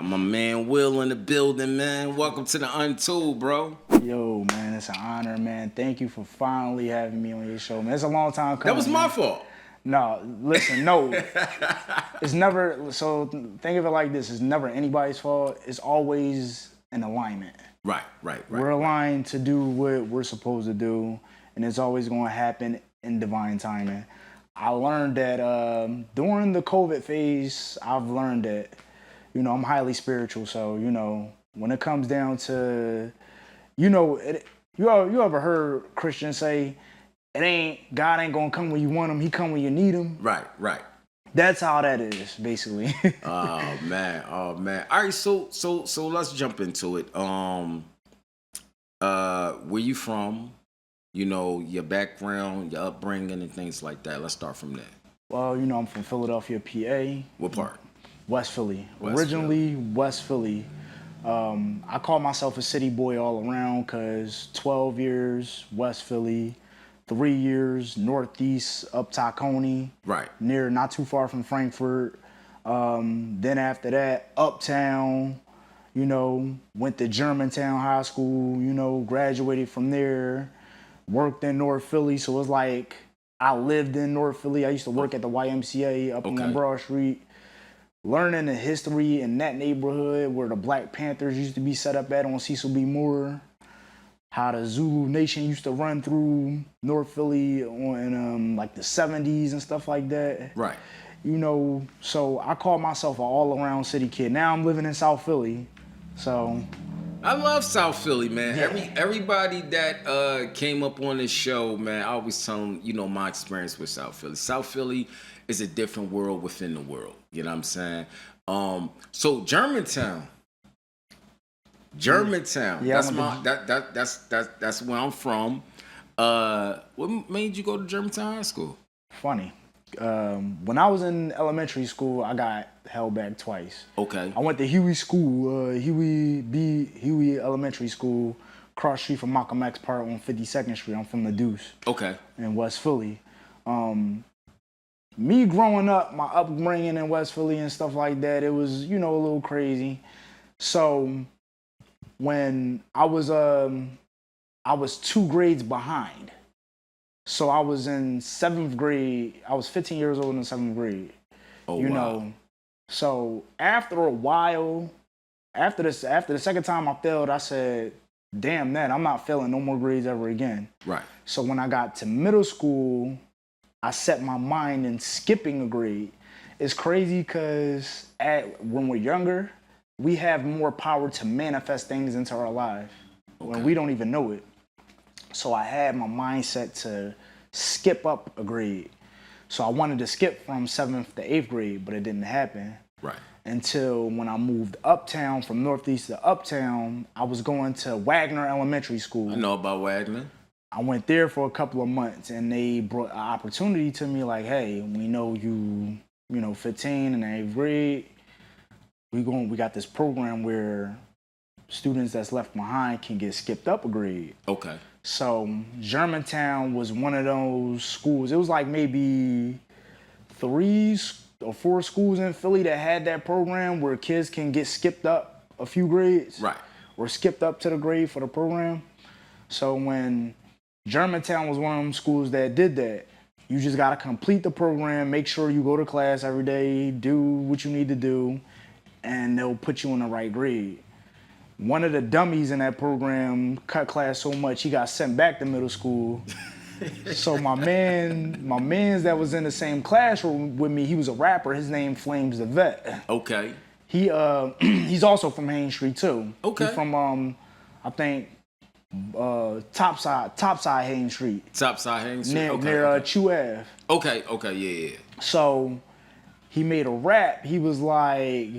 My man Will in the building, man. Welcome to the Untold, bro. Yo, man, it's an honor, man. Thank you for finally having me on your show, man. It's a long time coming. That was my fault. No, listen, no. It's never, so think of it like this. It's never anybody's fault. It's always an alignment. Right. We're aligned to do what we're supposed to do, and it's always going to happen in divine timing. I learned that during the COVID phase, I've learned that, I'm highly spiritual. So, when it comes down to, you ever heard Christians say, God ain't gonna come when you want him, he come when you need him. Right. That's how that is, basically. Oh man. All right, so let's jump into it. Where you from? Your background, your upbringing, and things like that. Let's start from there. Well, I'm from Philadelphia, PA. What part? West Philly. Originally, West Philly. I call myself a city boy all around because 12 years, West Philly. 3 years northeast up Tacony, right, not too far from Frankfurt. Then after that, uptown, went to Germantown High School, graduated from there, worked in North Philly. So it was like I lived in North Philly. I used to work at the YMCA up on Broad Street, learning the history in that neighborhood where the Black Panthers used to be set up at on Cecil B. Moore. How the Zulu Nation used to run through North Philly in like the 70s and stuff like that. Right. So I call myself an all-around city kid. Now I'm living in South Philly. So I love South Philly, man. Yeah. Everybody that came up on this show, man, I always tell them, my experience with South Philly. South Philly is a different world within the world. You know what I'm saying? So Germantown. Yeah, that's where I'm from. What made you go to Germantown High School? Funny. When I was in elementary school, I got held back twice. Okay. I went to Huey School, Huey Elementary School, cross street from Malcolm X Park on 52nd Street. I'm from the Deuce. Okay. In West Philly. Me growing up, my upbringing in West Philly and stuff like that, it was, a little crazy. So when I was 2 grades behind. So I was in 7th grade. I was 15 years old in 7th grade. Oh, wow. So after a while, after the second time I failed, I said, damn that, I'm not failing no more grades ever again. Right. So when I got to middle school, I set my mind in skipping a grade. It's crazy because when we're younger, we have more power to manifest things into our life when we don't even know it. So I had my mindset to skip up a grade. So I wanted to skip from 7th to 8th grade, but it didn't happen. Right. Until when I moved uptown, from Northeast to uptown, I was going to Wagner Elementary School. I know about Wagner. I went there for a couple of months, and they brought an opportunity to me like, hey, we know you, 15 in the 8th grade. We got this program where students that's left behind can get skipped up a grade. Okay. So Germantown was one of those schools. It was like maybe 3 or 4 schools in Philly that had that program where kids can get skipped up a few grades. Right. Or skipped up to the grade for the program. So when Germantown was one of them schools that did that, you just got to complete the program, make sure you go to class every day, do what you need to do, and they'll put you in the right grade. One of the dummies in that program cut class so much he got sent back to middle school. So my man's that was in the same classroom with me, he was a rapper. His name Flames the Vet. Okay. He's also from Haines Street too. Okay. He's from I think Topside Haines Street. Topside Haines Street. Near Chew Ave. Okay. Yeah. So he made a rap. He was like,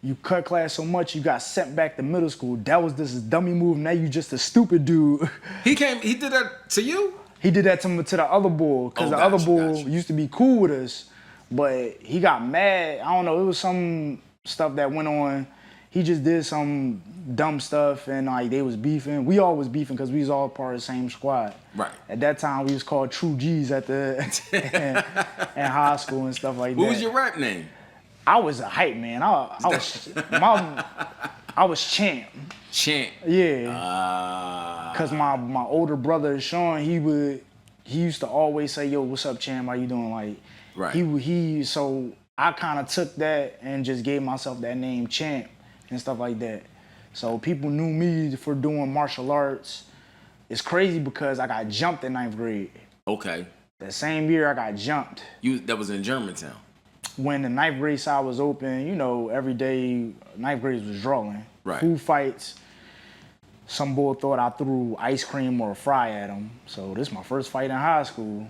you cut class so much, you got sent back to middle school. That was this dummy move. Now you just a stupid dude. He did that to you? He did that to the other bull, because the other bull used to be cool with us, but he got mad. I don't know, it was some stuff that went on. He just did some dumb stuff, and like they was beefing. We all was beefing because we was all part of the same squad. Right. At that time, we was called True G's at the in high school and stuff like that. What was your rap name? I was a hype man. I was champ. Champ. Yeah. Cause my older brother Sean, he used to always say, "Yo, what's up, champ? How you doing?" Like, Right. So I kind of took that and just gave myself that name, champ, and stuff like that. So people knew me for doing martial arts. It's crazy because I got jumped in 9th grade. Okay. That same year I got jumped. That was in Germantown. When the 9th grade side was open, you know, every day 9th grade was drawing. Right. Food fights. Some boy thought I threw ice cream or a fry at him. So this is my first fight in high school.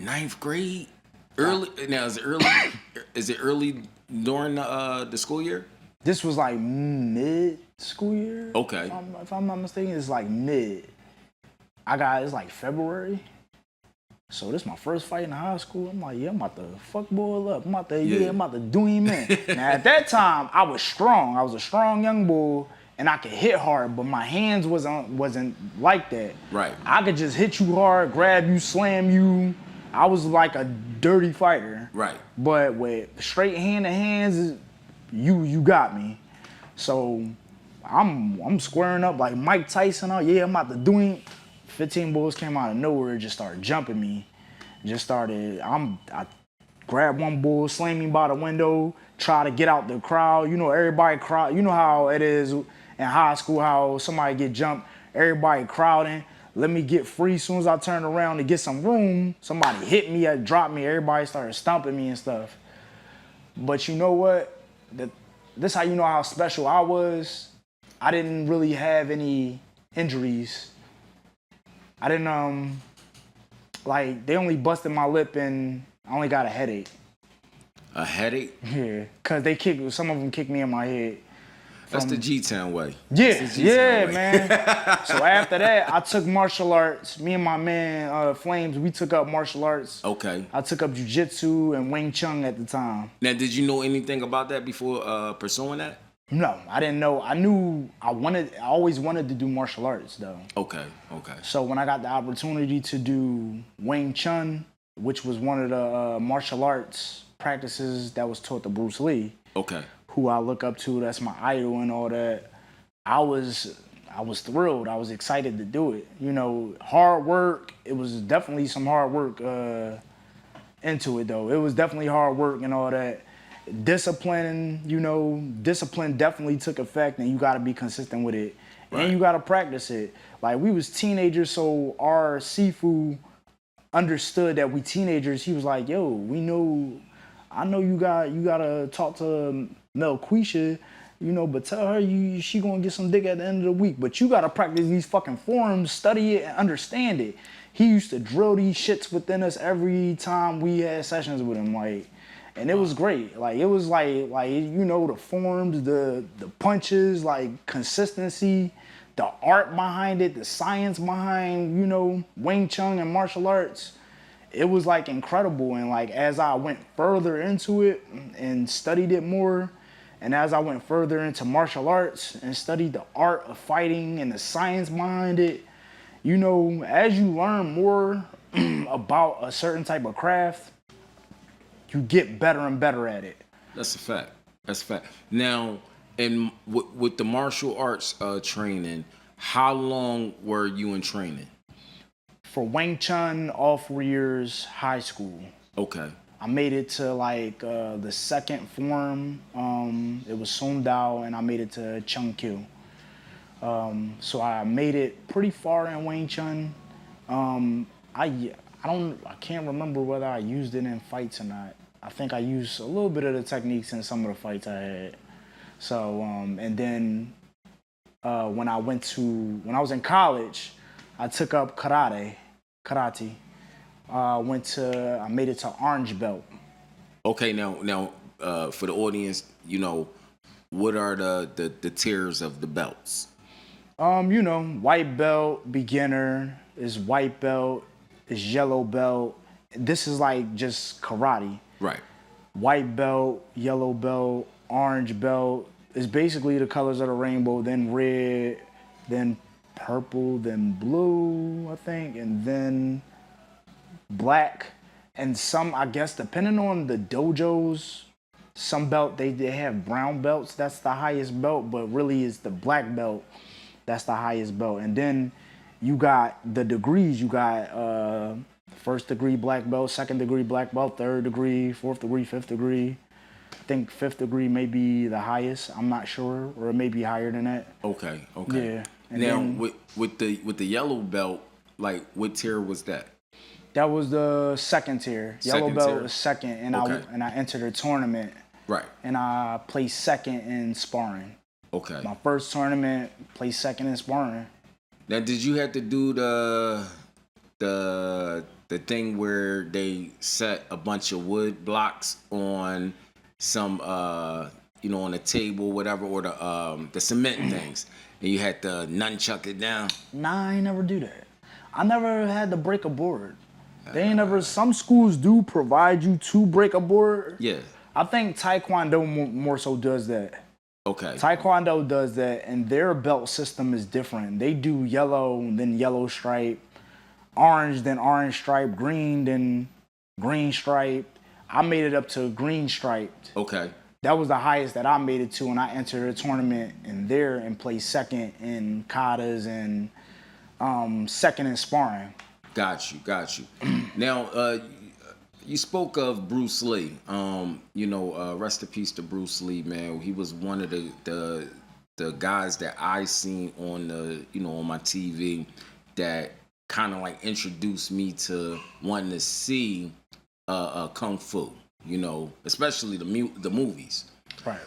9th grade? Early now is it early during the school year? This was like mid school year. Okay. If I'm not mistaken, it's like mid. It's like February. So this is my first fight in high school. I'm like, yeah, I'm about to fuck boy up. I'm about to do him in. Now at that time, I was strong. I was a strong young boy, and I could hit hard, but my hands wasn't like that. Right. I could just hit you hard, grab you, slam you. I was like a dirty fighter. Right. But with straight hand to hands, you got me. So I'm squaring up like Mike Tyson. I'm about to do him. 15 bulls came out of nowhere and just started jumping me. I grabbed one bull, slammed him by the window, try to get out the crowd. You know, everybody crowd. You know how it is in high school, how somebody get jumped, everybody crowding. Let me get free. As soon as I turned around to get some room, somebody hit me, dropped me. Everybody started stomping me and stuff. But you know what? This how you know how special I was. I didn't really have any injuries. I didn't, like, they only busted my lip and I only got a headache. A headache? Yeah, because some of them kicked me in my head. That's the G-Town way. Yeah, man. So after that, I took martial arts. Me and my man, Flames, we took up martial arts. Okay. I took up jiu-jitsu and Wing Chun at the time. Now, did you know anything about that before pursuing that? No, I didn't know. I always wanted to do martial arts though. Okay. So when I got the opportunity to do Wing Chun, which was one of the martial arts practices that was taught to Bruce Lee. Okay. Who I look up to, that's my idol and all that. I was thrilled. I was excited to do it. You know, hard work. It was definitely some hard work into it though. It was definitely hard work and all that. Discipline definitely took effect, and you got to be consistent with it, and you got to practice it. Like, we was teenagers, so our Sifu understood that we teenagers. He was like, "Yo, I know you gotta talk to Melquisha, but tell her she gonna get some dick at the end of the week. But you gotta practice these fucking forms, study it, and understand it." He used to drill these shits within us every time we had sessions with him, like. And it was great. Like, it was like the forms, the punches, like consistency, the art behind it, the science behind, Wing Chun and martial arts. It was like incredible. And like, as I went further into it and studied it more, and as I went further into martial arts and studied the art of fighting and the science behind it, as you learn more about a certain type of craft, you get better and better at it. That's a fact. Now, with the martial arts training, how long were you in training? For Wing Chun, all 4 years, high school. Okay. I made it to like the second form. It was Song Dao, and I made it to Chung Kyu. So I made it pretty far in Wing Chun. I can't remember whether I used it in fights or not. I think I used a little bit of the techniques in some of the fights I had. So, and then when I was in college, I took up karate. I made it to orange belt. Okay, now, for the audience, what are the tiers of the belts? White belt, beginner, is white belt, is yellow belt. This is like just karate. Right. White belt, yellow belt, orange belt is basically the colors of the rainbow, then red, then purple, then blue, I think, and then black. And some, I guess, depending on the dojos, Some belt they have brown belts. That's the highest belt, but really it's the black belt. That's the highest belt. And then you got the degrees. You got first degree black belt, second degree black belt, third degree, fourth degree, fifth degree. I think fifth degree may be the highest. I'm not sure, or it may be higher than that. Okay. Okay. Yeah. And Now then, with the yellow belt, like what tier was that? that was the second tier. Yellow Second belt tier? was second, and Okay. I entered a tournament, Right. and I placed second in sparring. Okay. My first tournament, placed second in sparring. Now, did you have to do the thing where they set a bunch of wood blocks on some on a table, whatever, or the cement things, and you had to nunchuck it down? Nah, I ain't never do that. I never had to break a board. They ain't never. Some schools do provide you to break a board. Yeah. I think Taekwondo more so does that. Okay. Taekwondo does that, and their belt system is different. They do yellow, then yellow stripe, orange, then orange stripe, green, then green stripe. I made it up to green striped. Okay. That was the highest that I made it to, and I entered a tournament in there and placed second in katas and second in sparring. Got you. Now, you spoke of Bruce Lee. Rest in peace to Bruce Lee, man. He was one of the guys that I seen on on my TV that kind of like introduced me to wanting to see kung fu. Especially the movies. Right.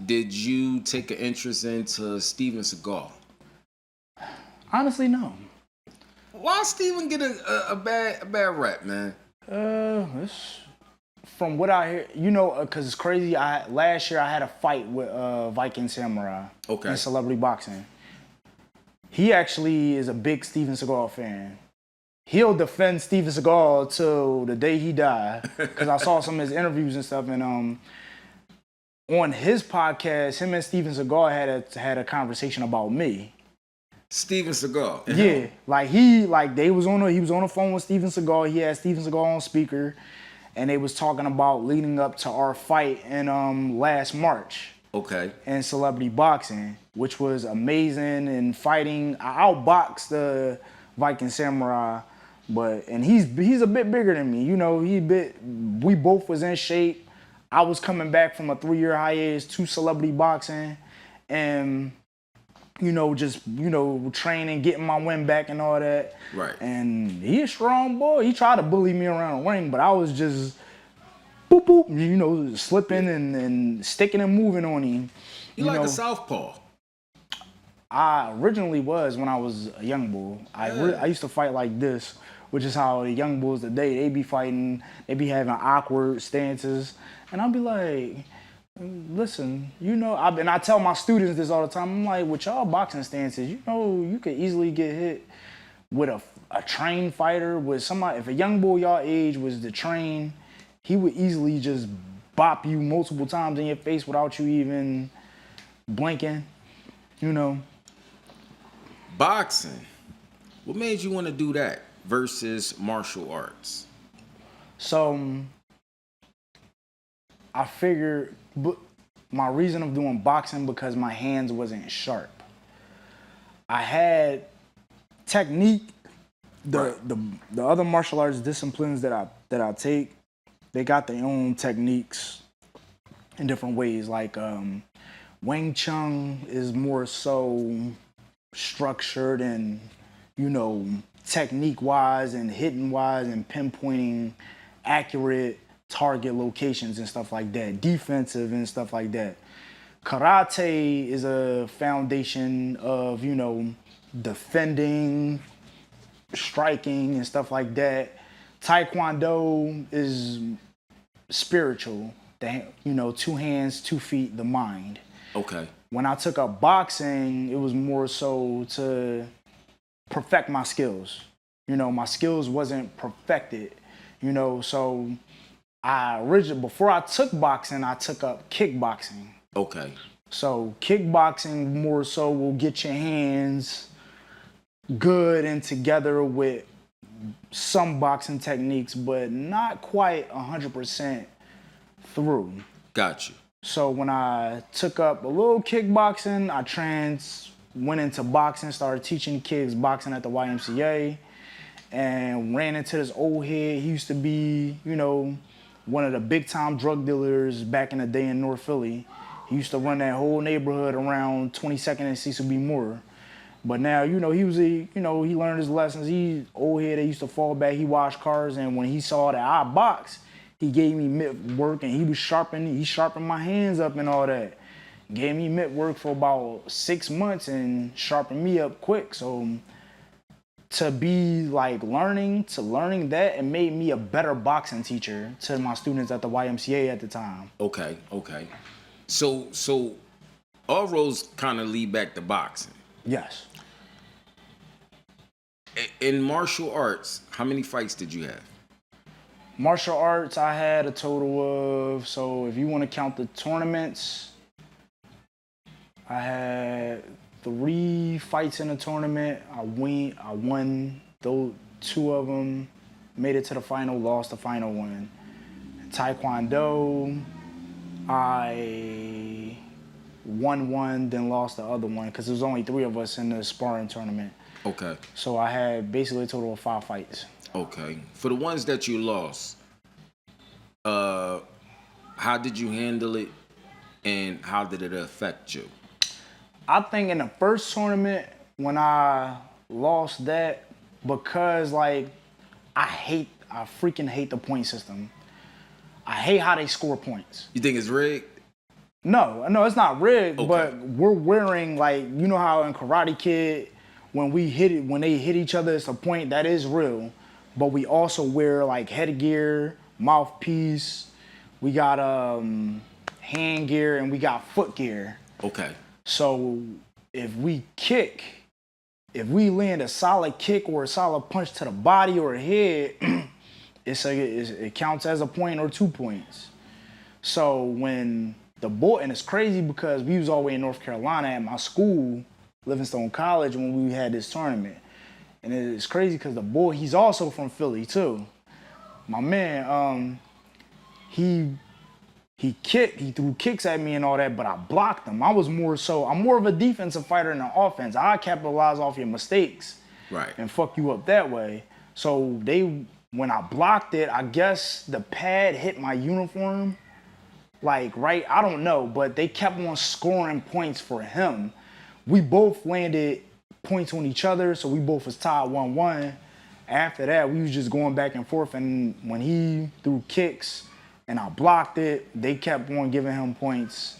Did you take an interest into Steven Seagal? Honestly, no. Why Steven get a bad rap, man? It's from what I hear, because it's crazy. Last year I had a fight with Viking Samurai in celebrity boxing. He actually is a big Steven Seagal fan. He'll defend Steven Seagal till the day he died. Because I saw some of his interviews and stuff, and on his podcast, him and Steven Seagal had a conversation about me. Steven Seagal. Yeah, he was on the phone with Steven Seagal. He had Steven Seagal on speaker, and they was talking about leading up to our fight in last March. Okay. In celebrity boxing, which was amazing. And fighting, I outboxed the Viking Samurai, and he's a bit bigger than me. We both was in shape. I was coming back from a 3-year hiatus to celebrity boxing, and training, getting my win back and all that. Right. And he a strong boy. He tried to bully me around the ring, but I was just boop boop, slipping and sticking and moving on him. You like a southpaw? I originally was when I was a young bull. I used to fight like this, which is how the young bulls today, they be fighting, they be having awkward stances. And I'll be like, listen, and I tell my students this all the time. I'm like, with y'all boxing stances, you could easily get hit with a trained fighter, with somebody. If a young bull y'all age was to train, he would easily just bop you multiple times in your face without you even blinking, Boxing. What made you want to do that versus martial arts? So I figured, my reason of doing boxing because my hands wasn't sharp. I had technique. The other martial arts disciplines that I take, they got their own techniques in different ways. Like Wing Chun is more so structured and technique wise and hitting wise and pinpointing accurate target locations and stuff like that, defensive and stuff like that. Karate is a foundation of, defending, striking and stuff like that. Taekwondo is spiritual, 2 hands, 2 feet, the mind. Okay. When I took up boxing, it was more so to perfect my skills. My skills wasn't perfected, so before I took boxing, I took up kickboxing. Okay. So kickboxing more so will get your hands good and together with some boxing techniques, but not quite 100% through. Got you. So when I took up a little kickboxing, I went into boxing, started teaching kids boxing at the YMCA, and ran into this old head. He used to be, one of the big time drug dealers back in the day in North Philly. He used to run that whole neighborhood around 22nd and Cecil B. Moore. But now, he learned his lessons. He old head that used to fall back. He washed cars, and when he saw that I box, he gave me mitt work, and he sharpened my hands up and all that. Gave me mitt work for about 6 months and sharpened me up quick. So to be like learning that, it made me a better boxing teacher to my students at the YMCA at the time. Okay. So all roads kind of lead back to boxing. Yes. In martial arts, how many fights did you have? Martial arts, I had a total of, so if you want to count the tournaments, I had 3 fights in the tournament. I won those 2 of them, made it to the final, lost the final one. Taekwondo, I won one, then lost the other one, because there was only 3 of us in the sparring tournament. Okay. So I had basically a total of 5 fights. Okay. For the ones that you lost, how did you handle it, and how did it affect you? I think in the first tournament, when I lost that, because I freaking hate the point system. I hate how they score points. You think it's rigged? No, it's not rigged, Okay. but we're wearing how in Karate Kid, when they hit each other, it's a point that is real. But we also wear headgear, mouthpiece, we got hand gear, and we got foot gear. Okay. So if we land a solid kick or a solid punch to the body or head, it counts as a point or 2 points. So when and it's crazy because we was all the way in North Carolina at my school, Livingstone College, when we had this tournament. And it's crazy because the boy, he's also from Philly too. My man, he threw kicks at me and all that, but I blocked him. I'm more of a defensive fighter than an offense. I capitalize off your mistakes. Right. And fuck you up that way. So when I blocked it, I guess the pad hit my uniform. I don't know, but they kept on scoring points for him. We both landed points on each other, so we both was tied 1-1. After that, we was just going back and forth, and when he threw kicks and I blocked it, they kept on giving him points.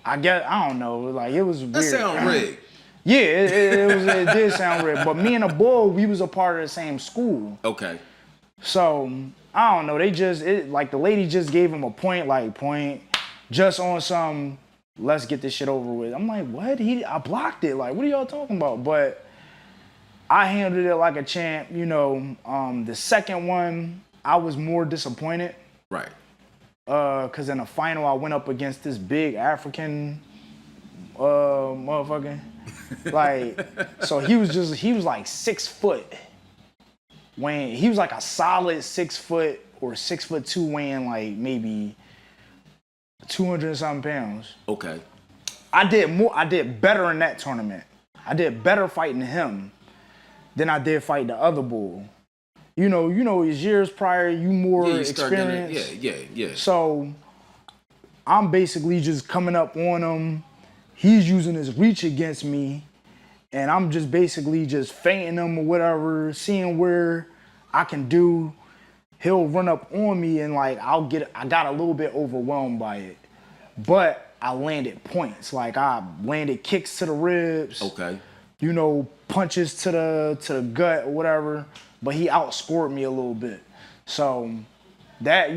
I don't know, it was weird. That sound rigged. Yeah, it did sound rigged, but me and the bull, we was a part of the same school. Okay. So, I don't know, the lady just gave him a point, just on some, let's get this shit over with. I'm like, what? I blocked it. What are y'all talking about? But I handled it like a champ. The second one, I was more disappointed. Right. Because in the final, I went up against this big African motherfucker. So he was 6 foot. He was a solid 6 foot or 6'2", weighing maybe 200 something pounds. Okay. I did better in that tournament. I did better fighting him than I did fight the other bull. His years prior, you more experienced. Yeah. So I'm basically just coming up on him. He's using his reach against me, and I'm just basically just feinting him or whatever, seeing where I can do. He'll run up on me and I got a little bit overwhelmed by it. But I landed points. I landed kicks to the ribs. Okay. Punches to the gut or whatever. But he outscored me a little bit. So that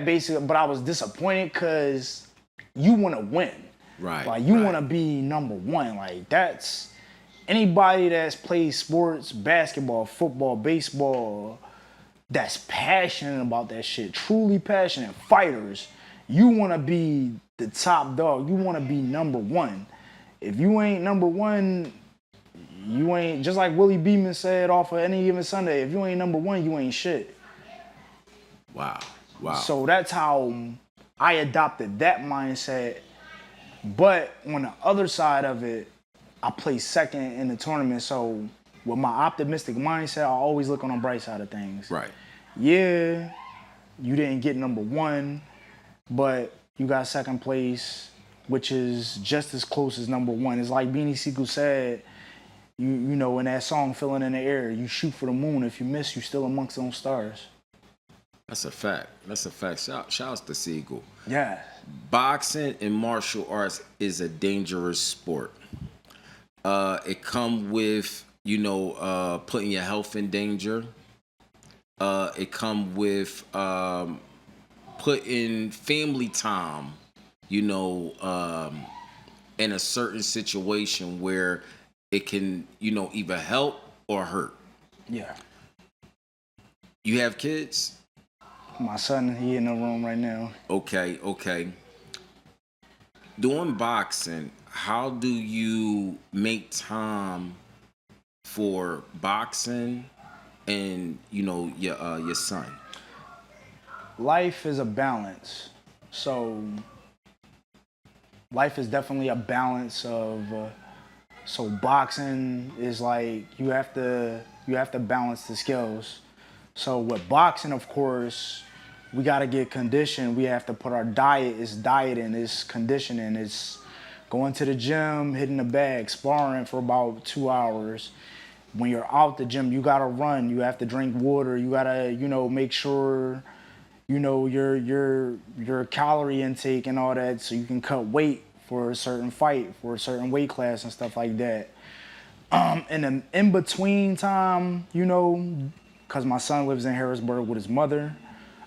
basically, but I was disappointed because you want to win. Right. You want to be number one. That's anybody that's played sports, basketball, football, baseball, that's passionate about that shit, truly passionate fighters. You want to be the top dog. You want to be number one. If you ain't number one, you ain't, just like Willie Beeman said off of Any Given Sunday, if you ain't number one, you ain't shit. Wow. So that's how I adopted that mindset. But on the other side of it, I placed second in the tournament. So with my optimistic mindset, I always look on the bright side of things. Right. Yeah, you didn't get number one, but you got second place, which is just as close as number one. It's like Beanie Siegel said, you know, in that song, Feeling in the Air, you shoot for the moon. If you miss, you still amongst those stars. That's a fact. That's a fact. Shouts to Siegel. Yeah. Boxing and martial arts is a dangerous sport. It come with, you know, putting your health in danger. It come with putting family time, you know, in a certain situation where it can, you know, either help or hurt. Yeah. You have kids? My son, he in the room right now. Okay. Doing boxing, how do you make time for boxing and, you know, your son? Life is a balance. So life is definitely a balance of so boxing is like you have to balance the skills. So with boxing, of course, we got to get conditioned. We have to put our diet, it's dieting, it's conditioning, it's going to the gym, hitting the bag, sparring for about 2 hours. When you're out the gym, you got to run, you have to drink water, you got to, you know, make sure, you know, your calorie intake and all that so you can cut weight for a certain fight, for a certain weight class and stuff like that. And then in between time, you know, because my son lives in Harrisburg with his mother,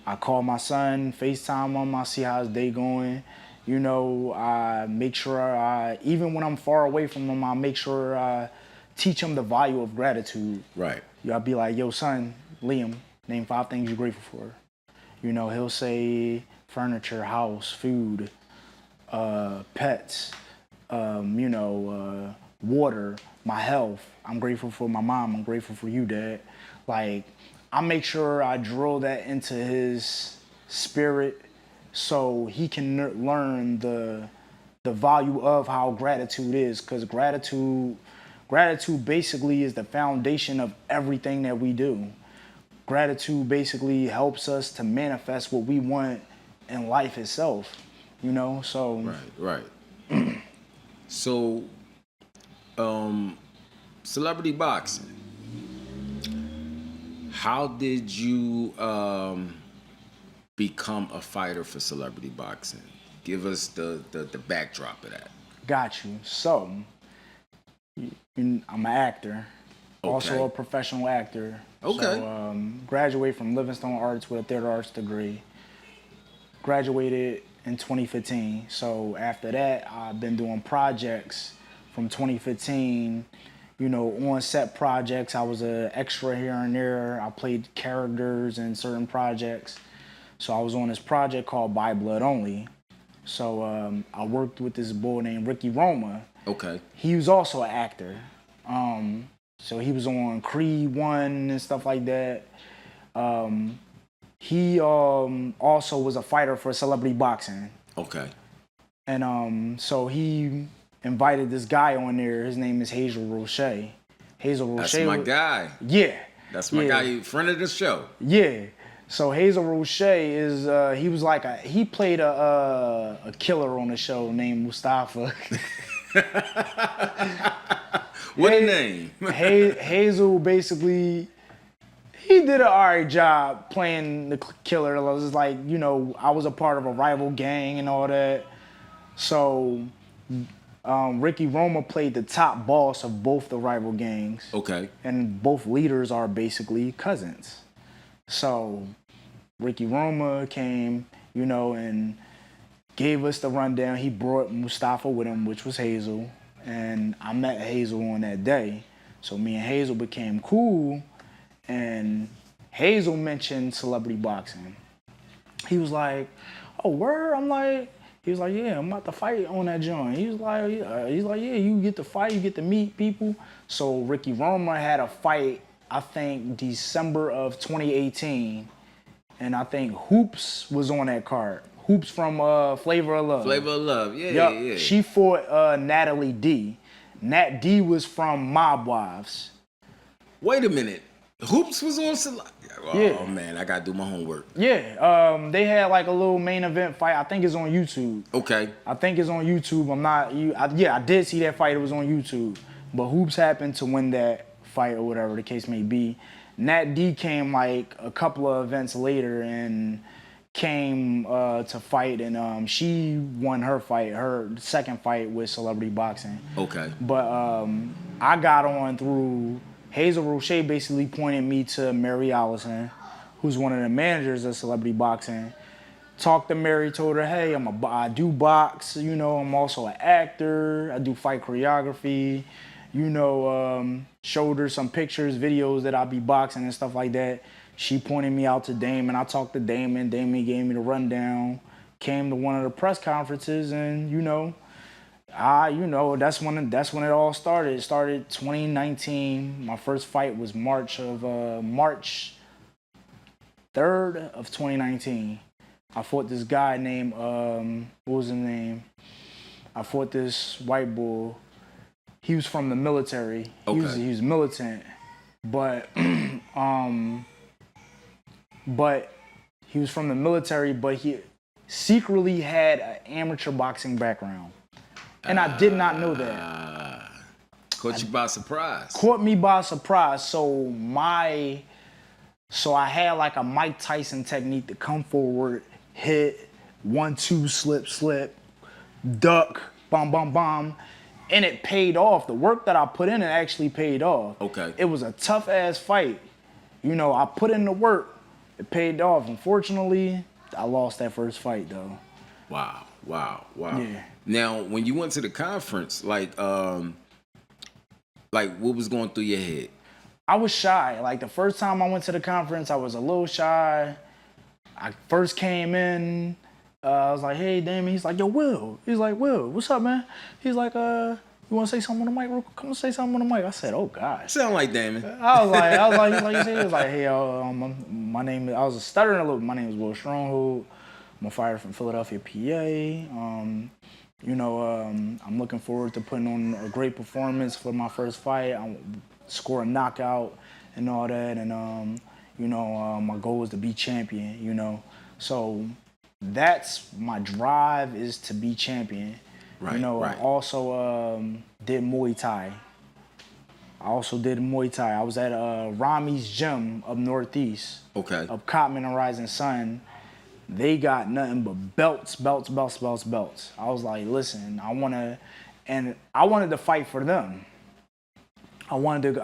I call my son, FaceTime him, I see how his day going. You know, I make sure even when I'm far away from him, I make sure I teach him the value of gratitude. Right. I'll be like, yo, son, Liam, name 5 things you're grateful for. You know, he'll say furniture, house, food, pets, you know, water, my health. I'm grateful for my mom. I'm grateful for you, Dad. Like, I make sure I drill that into his spirit so he can learn the value of how gratitude is. Because gratitude basically is the foundation of everything that we do. Gratitude basically helps us to manifest what we want in life itself, you know? So Right. So, celebrity boxing. How did you become a fighter for celebrity boxing? Give us the backdrop of that. got you. So I'm an actor, also a professional actor. Okay. So graduated from Livingstone Arts with a theater arts degree. Graduated in 2015. So after that, I've been doing projects from 2015. You know, on set projects. I was an extra here and there. I played characters in certain projects. So I was on this project called By Blood Only. So I worked with this boy named Ricky Roma. Okay. He was also an actor. So he was on Creed 1 and stuff like that. He also was a fighter for celebrity boxing. Okay. And so he invited this guy on there. His name is Hazel Roche. Hazel Roche. That's my guy. Yeah. That's my guy, friend of the show. Yeah. So Hazel Roche is he was like he played a killer on the show named Mustafa. What a name. Hazel basically he did an alright job playing the killer. It was like, you know, I was a part of a rival gang and all that. So Ricky Roma played the top boss of both the rival gangs. Okay. And both leaders are basically cousins. So Ricky Roma came, you know, and gave us the rundown. He brought Mustafa with him, which was Hazel. And I met Hazel on that day. So me and Hazel became cool. And Hazel mentioned celebrity boxing. He was like, oh, word? He was like, yeah, I'm about to fight on that joint. He was like, yeah, you get to fight, you get to meet people. So Ricky Roma had a fight, I think, December of 2018. And I think Hoops was on that card. Hoops from Flavor of Love. Flavor of Love. Yeah, Yup. yeah. She fought Natalie D. Nat D was from Mob Wives. Wait a minute. Hoops was on. Oh Yeah. man, I gotta do my homework. Yeah. They had like a little main event fight. I think it's on YouTube. Okay. I think it's on YouTube. I'm not. I did see that fight. It was on YouTube. But Hoops happened to win that fight or whatever the case may be. Nat D came like a couple of events later and came to fight, and she won her fight, her second fight with celebrity boxing. Okay. But I got on through Hazel Roche. Basically pointed me to Mary Allison, who's one of the managers of celebrity boxing. Talked to Mary, told her, hey, I do box, you know, I'm also an actor, I do fight choreography, you know, showed her some pictures, videos that I be boxing and stuff like that. She pointed me out to Damon. I talked to Damon. Damon gave me the rundown. Came to one of the press conferences, and you know, that's when it all started. It started 2019. My first fight was March 3rd of 2019. I fought this guy named what was his name? I fought this white bull. He was from the military. Okay. He was militant, but but he was from the military, but he secretly had an amateur boxing background. And I did not know that. Caught you by surprise. Caught me by surprise. So I had like a Mike Tyson technique to come forward, hit, 1-2, slip, duck, bomb. And it paid off. The work that I put in, it actually paid off. Okay. It was a tough ass fight. You know, I put in the work. It paid off. Unfortunately, I lost that first fight though. Wow. Yeah. Now, when you went to the conference, like what was going through your head? I was shy. Like the first time I went to the conference, I was a little shy. I first came in, I was like, hey, Damon. He's like, yo, Will. He's like, Will, what's up, man? He's like, you want to say something on the mic real quick? Come and say something on the mic. I said, oh, gosh. Sound like Damon. I was like, hey, my name, I was stuttering a little. My name is Will Stronghold. I'm a fighter from Philadelphia, PA. I'm looking forward to putting on a great performance for my first fight. I score a knockout and all that. And, my goal is to be champion, you know. So that's my drive, is to be champion. Right, I also did Muay Thai. I was at Rami's gym up northeast. Okay. Of Cotman and Rising Sun. They got nothing but belts. I was like, listen, I wanted to fight for them. I wanted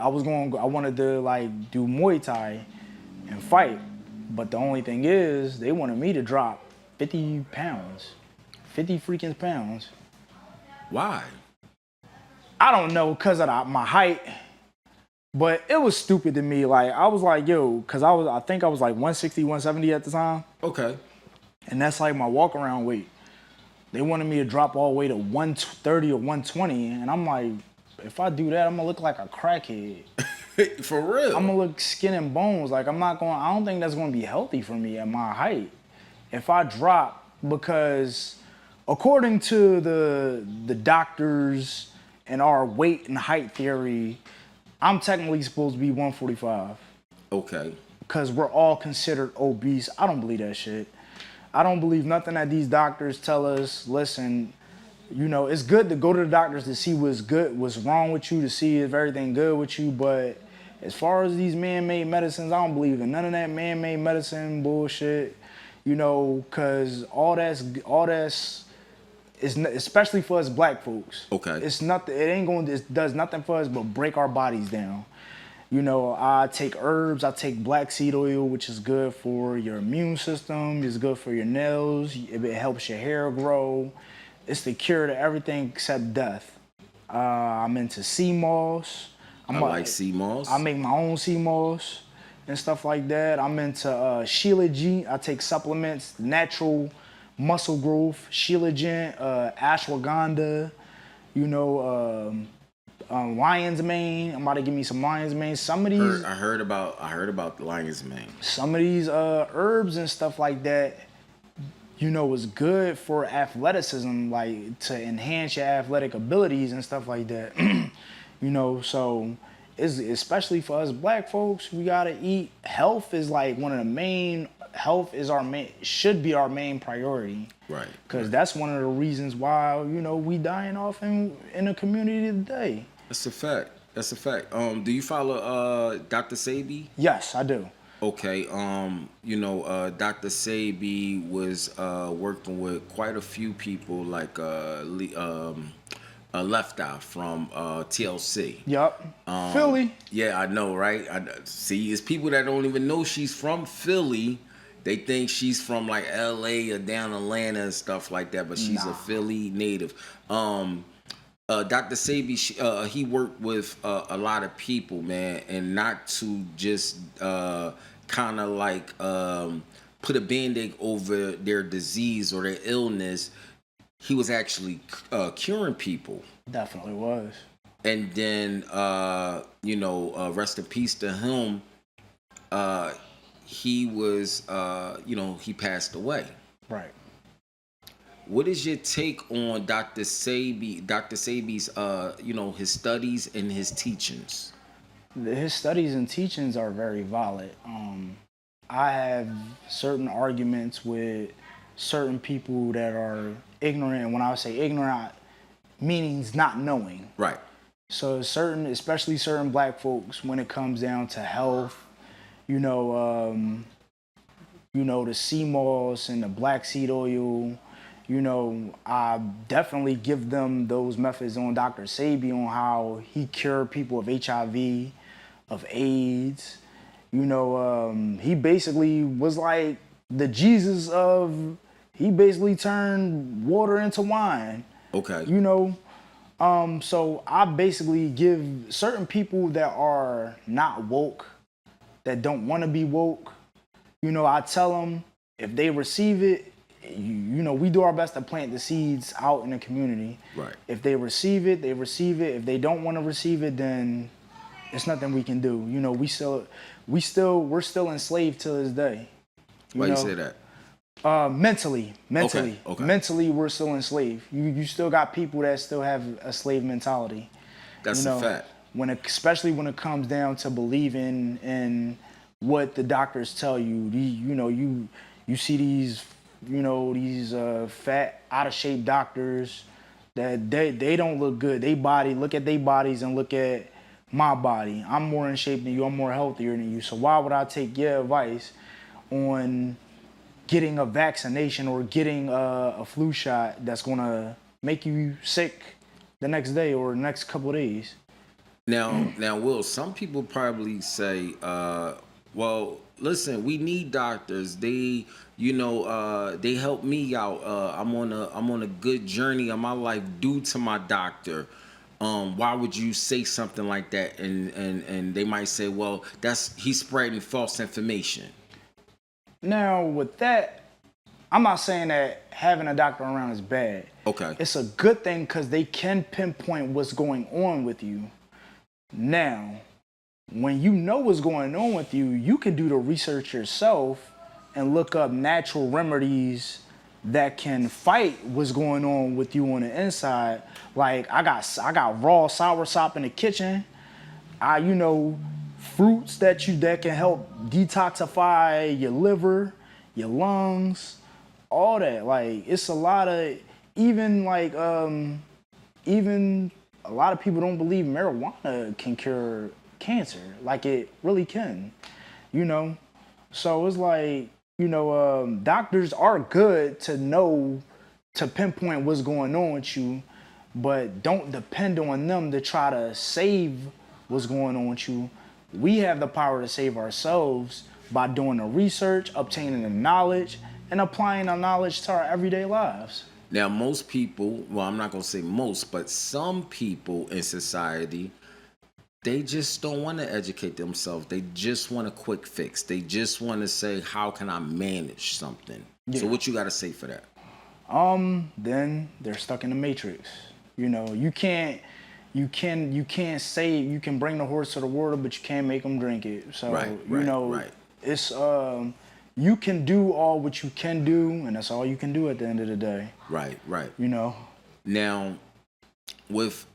to like do Muay Thai and fight. But the only thing is, they wanted me to drop 50 freaking pounds. Why? I don't know, because of my height. But it was stupid to me. Like, I was like, yo, because I think I was like 160, 170 at the time. Okay. And that's like my walk around weight. They wanted me to drop all the way to 130 or 120. And I'm like, if I do that, I'm gonna look like a crackhead. For real? I'm gonna look skin and bones. Like, I don't think that's gonna be healthy for me at my height. If I drop, because according to the doctors and our weight and height theory, I'm technically supposed to be 145. Okay. Because we're all considered obese. I don't believe that shit. I don't believe nothing that these doctors tell us. Listen, it's good to go to the doctors to see what's wrong with you, to see if everything good with you. But as far as these man-made medicines, I don't believe in none of that man-made medicine bullshit. Because all that's is, especially for us black folks. Okay. It's nothing. It does nothing for us but break our bodies down. I take herbs. I take black seed oil, which is good for your immune system. It's good for your nails. It helps your hair grow. It's the cure to everything except death. I'm into sea moss. I like sea moss. I make my own sea moss and stuff like that. I'm into Shilajit. I take supplements, natural muscle growth, Shilajit, ashwagandha, lion's mane. I'm about to give me some lion's mane. Some of these I heard about the lion's mane. Some of these herbs and stuff like that, you know, is good for athleticism, like to enhance your athletic abilities and stuff like that. You know, so it's, especially for us black folks, we gotta eat. Health is like one of the main. Health is our main, should be our main priority. Right. Because right. that's one of the reasons why, you know, we dying off in the community today. That's a fact. That's a fact. Do you follow Dr. Sabi? Yes, I do. Okay. Dr. Sabi was working with quite a few people, like Left Eye from TLC. Yup. Philly. Yeah, I know, right? See, it's people that don't even know she's from Philly. They think she's from like LA or down Atlanta and stuff like that, but she's a Philly native. Dr. Sabi, he worked with a lot of people, man, and not to just kind of like put a band-aid over their disease or their illness. He was actually curing people. Definitely was. And then, rest in peace to him. He was, he passed away. Right. What is your take on Dr. Sabi? Dr. Sabi's, his studies and his teachings? His studies and teachings are very valid. I have certain arguments with certain people that are ignorant. And when I say ignorant, meanings not knowing. Right. So especially certain black folks, when it comes down to health, the sea moss and the black seed oil, I definitely give them those methods on Dr. Sabi on how he cured people of HIV, of AIDS. He basically was like the Jesus of, he basically turned water into wine. Okay. So I basically give certain people that are not woke, that don't want to be woke, I tell them if they receive it, we do our best to plant the seeds out in the community. Right. If they receive it, they receive it. If they don't want to receive it, then it's nothing we can do. We're still enslaved to this day. Why you say that? Mentally. Okay. Mentally, we're still enslaved. You still got people that still have a slave mentality. That's a fact. Especially when it comes down to believing in what the doctors tell you. You see these fat, out of shape doctors that they don't look good. Look at their bodies and look at my body. I'm more in shape than you. I'm more healthier than you. So why would I take your advice on getting a vaccination or getting a flu shot that's gonna make you sick the next day or the next couple of days? Now, Will, some people probably say, well, listen, we need doctors. They, they help me out. I'm on a good journey of my life due to my doctor. Why would you say something like that? And they might say, well, he's spreading false information. Now, with that, I'm not saying that having a doctor around is bad. Okay. It's a good thing because they can pinpoint what's going on with you. Now, when you know what's going on with you, you can do the research yourself and look up natural remedies that can fight what's going on with you on the inside. Like I got raw soursop in the kitchen. Fruits that can help detoxify your liver, your lungs, all that. Like it's a lot of even a lot of people don't believe marijuana can cure cancer. Like it really can, So it's like, doctors are good to know, to pinpoint what's going on with you, but don't depend on them to try to save what's going on with you. We have the power to save ourselves by doing the research, obtaining the knowledge, and applying the knowledge to our everyday lives. Now, most people, well, I'm not going to say most, but some people in society, they just don't want to educate themselves. They just want a quick fix. They just want to say, how can I manage something? Yeah. So what you got to say for that? Then they're stuck in the matrix. You can't say you can bring the horse to the water, but you can't make them drink it. So, right. it's you can do all what you can do, and that's all you can do at the end of the day. Right, right. You know. Now, with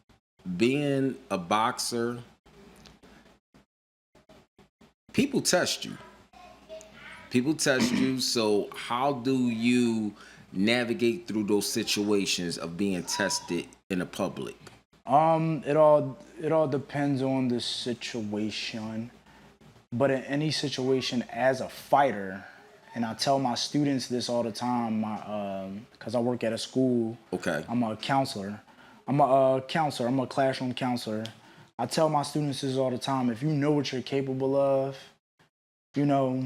being a boxer, people test you. People test you. So how do you navigate through those situations of being tested in the public? It all depends on the situation. But in any situation, as a fighter, and I tell my students this all the time, because I work at a school. Okay. I'm a counselor. Counselor. I'm a classroom counselor. I tell my students this all the time. If you know what you're capable of, you know,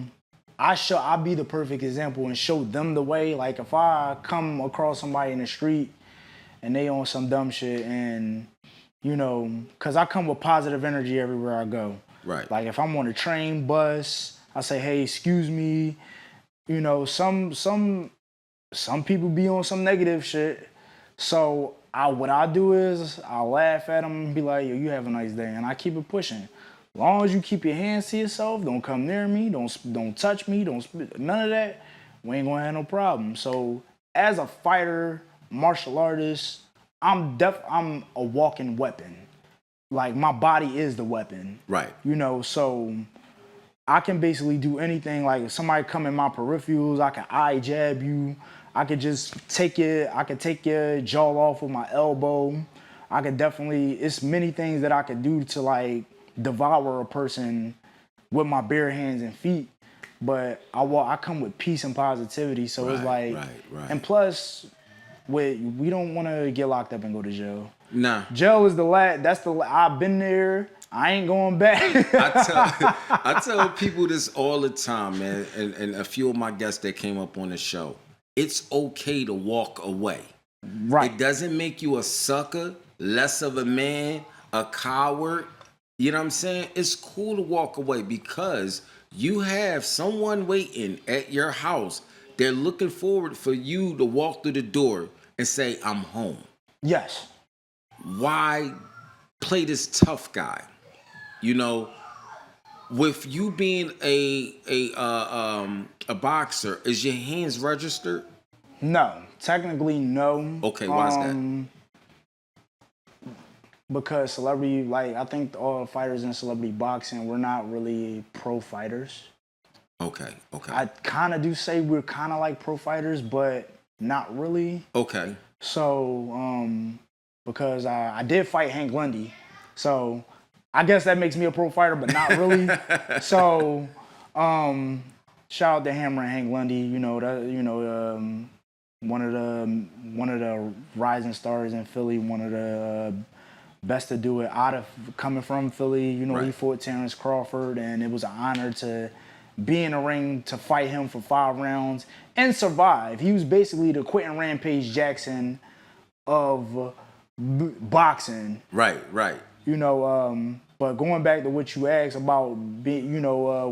I'll be the perfect example and show them the way. Like if I come across somebody in the street and they on some dumb shit, and because I come with positive energy everywhere I go. Right. Like if I'm on a train, bus, I say, hey, excuse me. Some people be on some negative shit. So what I do is I laugh at them and be like, yo, you have a nice day, and I keep it pushing. As long as you keep your hands to yourself, don't come near me, don't touch me, none of that, we ain't gonna have no problem. So as a fighter, martial artist, I'm a walking weapon. Like my body is the weapon. Right. So I can basically do anything. Like if somebody come in my peripherals, I can eye jab you. I could just take your jaw off with my elbow. It's many things that I could do to like devour a person with my bare hands and feet. But I come with peace and positivity. So it's like, right. And plus, we don't want to get locked up and go to jail. Nah. Jail is I've been there. I ain't going back. I tell people this all the time, man, and a few of my guests that came up on the show. It's okay to walk away. Right. It doesn't make you a sucker, less of a man, a coward. You know what I'm saying? It's cool to walk away because you have someone waiting at your house. They're looking forward for you to walk through the door and say, I'm home. Yes. Why play this tough guy? With you being a boxer, is your hands registered? No, technically no. Okay, why is that? Because celebrity, like I think all the fighters in celebrity boxing, we're not really pro fighters. Okay. I kind of do say we're kind of like pro fighters, but not really. Okay. So, because I did fight Hank Lundy, so I guess that makes me a pro fighter, but not really. So, shout out to Hammer and Hank Lundy. One of the rising stars in Philly, one of the best to do it coming from Philly. Right. He fought Terrence Crawford, and it was an honor to be in the ring to fight him for 5 rounds and survive. He was basically the Quentin Rampage Jackson of boxing. Right. But going back to what you asked about being,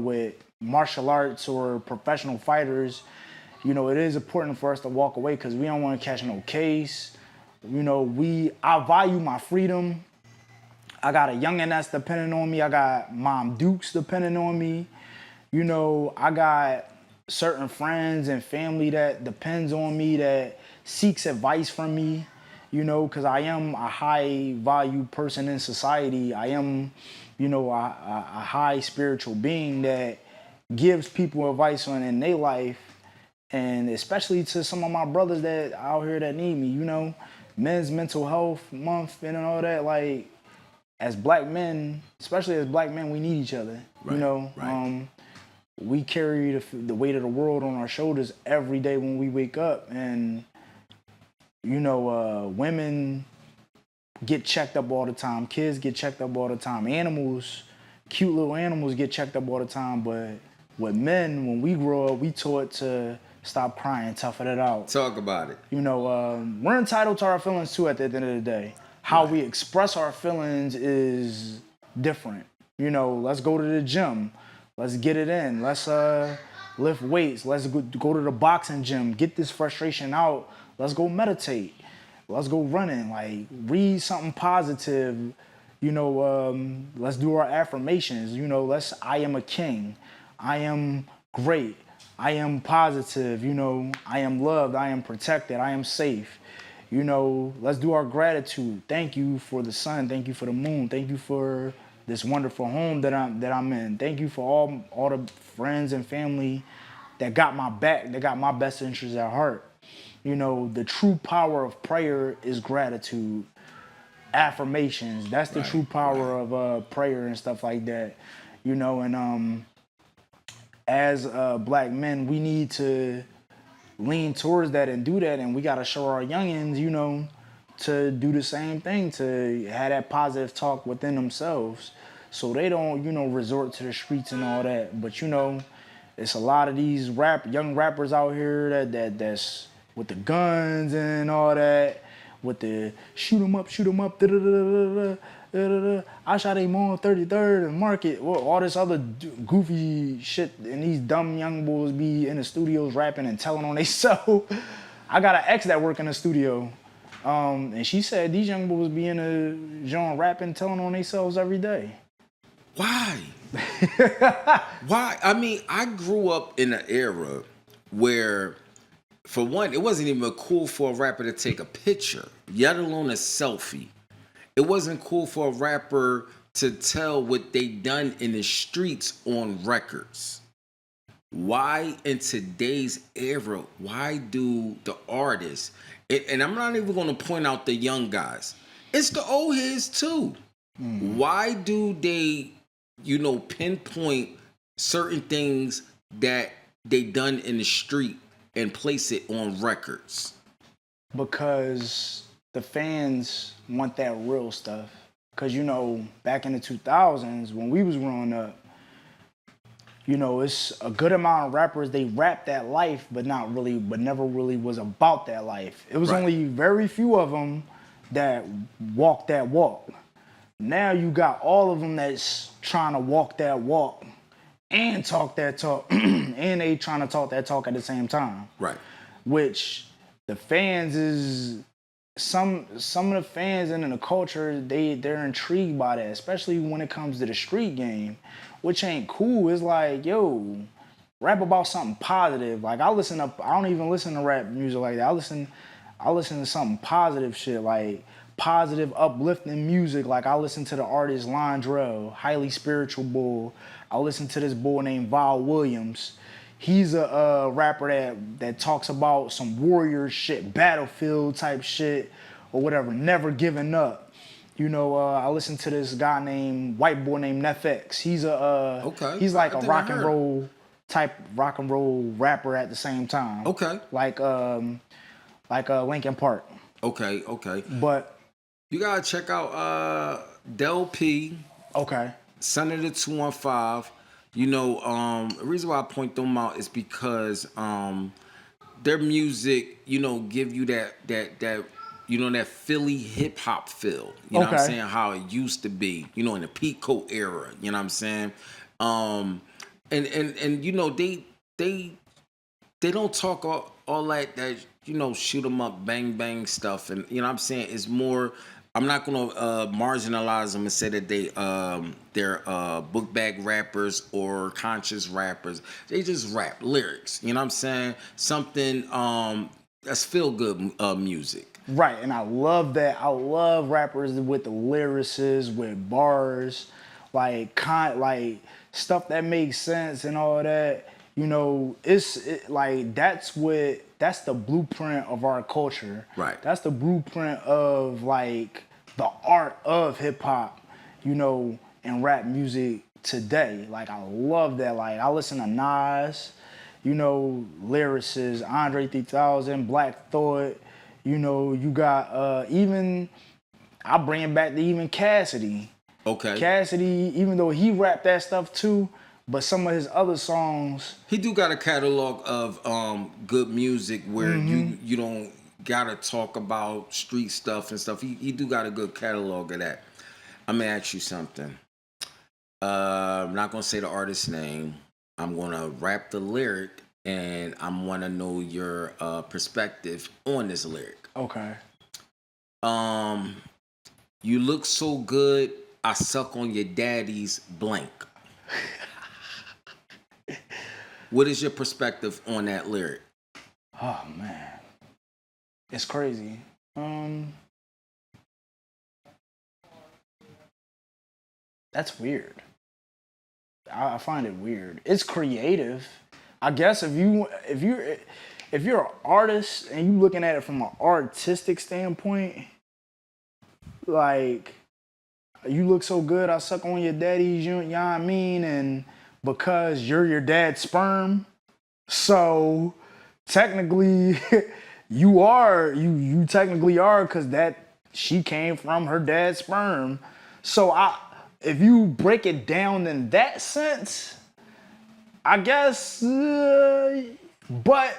with martial arts or professional fighters, it is important for us to walk away because we don't want to catch no case. I value my freedom. I got a youngin' that's depending on me. I got Mom Dukes depending on me. I got certain friends and family that depends on me, that seeks advice from me, because I am a high value person in society. I am, a high spiritual being that gives people advice in their life, and especially to some of my brothers that out here that need me, Men's Mental Health Month and all that. Like, as black men, especially as black men, we need each other, Right. We carry the weight of the world on our shoulders every day when we wake up. And, women get checked up all the time. Kids get checked up all the time. Animals, cute little animals get checked up all the time. But with men, when we grow up, we taught to stop crying, toughen it out. Talk about it. We're entitled to our feelings too at the end of the day. How we express our feelings is different. Let's go to the gym. Let's get it in. Let's lift weights. Let's go to the boxing gym. Get this frustration out. Let's go meditate. Let's go running. Like, read something positive. Let's do our affirmations. I am a king. I am great. I am positive, you know, I am loved, I am protected, I am safe. You know, let's do our gratitude. Thank you for the sun, thank you for the moon, thank you for this wonderful home that I'm in. Thank you for all the friends and family that got my back, that got my best interests at heart. You know, the true power of prayer is gratitude. Affirmations, that's the Right, true right. power of prayer and stuff like that. You know, and as black men, we need to lean towards that and do that, and we got to show our youngins, you know, to do the same thing, to have that positive talk within themselves, so they don't, you know, resort to the streets and all that. But you know, it's a lot of these young rappers out here that's with the guns and all that, with the shoot 'em up, da da da da da da. I shot him on 33rd and Market. Well, all this other goofy shit, and these dumb young boys be in the studios rapping and telling on themselves. I got an ex that work in the studio, and she said these young boys be in the genre rapping, telling on themselves every day. Why? Why? I mean, I grew up in an era where, for one, it wasn't even cool for a rapper to take a picture, yet alone a selfie. It wasn't cool for a rapper to tell what they done in the streets on records. Why in today's era, why do the artists, and I'm not even going to point out the young guys, it's the old heads too. Why do they, pinpoint certain things that they done in the street and place it on records? Because the fans want that real stuff. Because, you know, back in the 2000s, when we was growing up, you know, it's a good amount of rappers, they rap that life, but never really was about that life. It was Right. only very few of them that walk that walk. Now you got all of them that's trying to walk that walk and talk that talk, and they trying to talk that talk at the same time. Right. Which the fans is some of the fans and in the culture, they're intrigued by that, especially when it comes to the street game, which ain't cool. It's like, yo, rap about something positive. Like I don't even listen to rap music like that. I listen to something positive shit, like positive, uplifting music. Like I listen to the artist Londrell, highly spiritual bull. I listen to this bull named Val Williams. He's a rapper that talks about some warrior shit, battlefield type shit, or whatever. Never giving up. You know, I listen to this guy named white boy named NFX. Okay. He's like I a think I heard. rock and roll rapper at the same time. Okay. Like Linkin Park. Okay. Okay. But You gotta check out Del P, okay, Senator 215. The reason why I point them out is because their music, give you that Philly hip hop feel. You know what I'm okay. saying? How it used to be, in the Pico era. You know what I'm saying? And they don't talk all that shoot 'em up bang bang stuff, and you know what I'm saying, it's more. I'm not gonna marginalize them and say that they're book bag rappers or conscious rappers. They just rap lyrics. You know what I'm saying? Something that's feel good music. Right, and I love that. I love rappers with the lyricists, with bars, like stuff that makes sense and all that. You know, like that's the blueprint of our culture. Right. That's the blueprint of like the art of hip hop, you know, and rap music today. Like I love that. Like I listen to Nas, you know, lyricists, Andre 3000, Black Thought. You know, you got even I bring it back to even Cassidy. Okay. Cassidy, even though he rapped that stuff too, but some of his other songs. He do got a catalog of good music where you don't gotta talk about street stuff and stuff. He do got a good catalog of that. I'm gonna ask you something. I'm not gonna say the artist's name. I'm gonna rap the lyric, and I'm wanna know your perspective on this lyric. Okay. Um, you look so good, I suck on your daddy's blank. What is your perspective on that lyric? Oh man, it's crazy. That's weird. I find it weird. It's creative. I guess if you're an artist and you looking at it from an artistic standpoint, like you look so good, I suck on your daddy's, you know what I mean? And because you're your dad's sperm, so technically you technically are because that she came from her dad's sperm. So if you break it down in that sense, I guess, but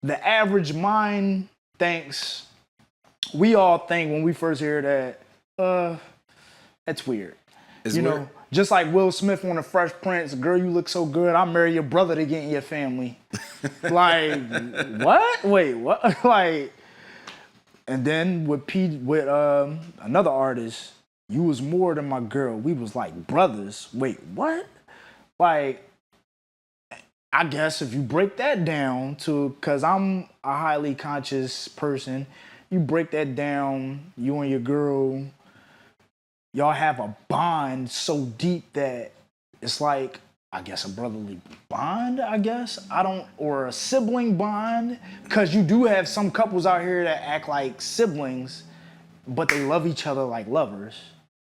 the average mind thinks, we all think when we first hear that, that's weird. It's you weird. know, just like Will Smith on The Fresh Prince, girl, you look so good, I'll marry your brother to get in your family. Like, what? Wait, what? Like, and then with another artist, you was more than my girl. We was like brothers. Wait, what? Like, I guess if you break that down to, cause I'm a highly conscious person, you break that down, you and your girl, y'all have a bond so deep that it's like, I guess a brotherly bond, I guess. Or a sibling bond. Cause you do have some couples out here that act like siblings, but they love each other like lovers.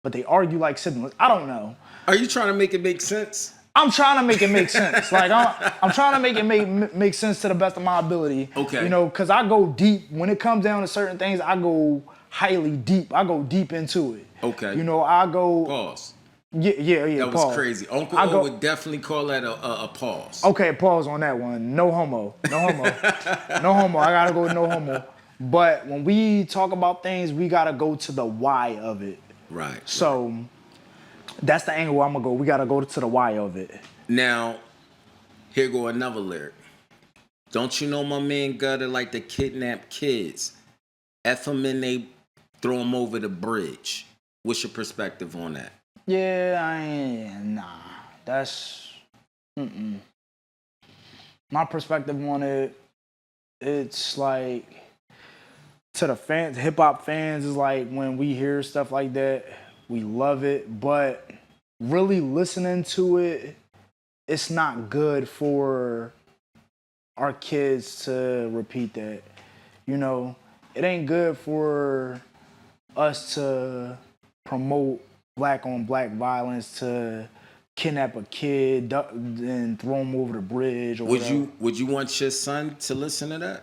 But they argue like siblings. I don't know. Are you trying to make it make sense? I'm trying to make it make sense. Like I'm trying to make it make sense to the best of my ability. Okay. You know, cause I go deep. When it comes down to certain things, I go highly deep. I go deep into it. Okay. You know, I go. Pause. Yeah. That was pause. crazy. Uncle O would definitely call that a pause. Okay, pause on that one. No homo. No homo. No homo. I gotta go with no homo. But when we talk about things, we gotta go to the why of it. Right. So that's the angle I'm gonna go. We gotta go to the why of it. Now, here go another lyric. Don't you know my man Gutter like to kidnap kids? F them and they throw them over the bridge. What's your perspective on that? Yeah, that's my perspective on it. It's like, to the fans, hip hop fans, is like when we hear stuff like that, we love it, but really listening to it, it's not good for our kids to repeat that. You know, it ain't good for us to promote black on black violence, to kidnap a kid and throw him over the bridge or whatever. Would you want your son to listen to that?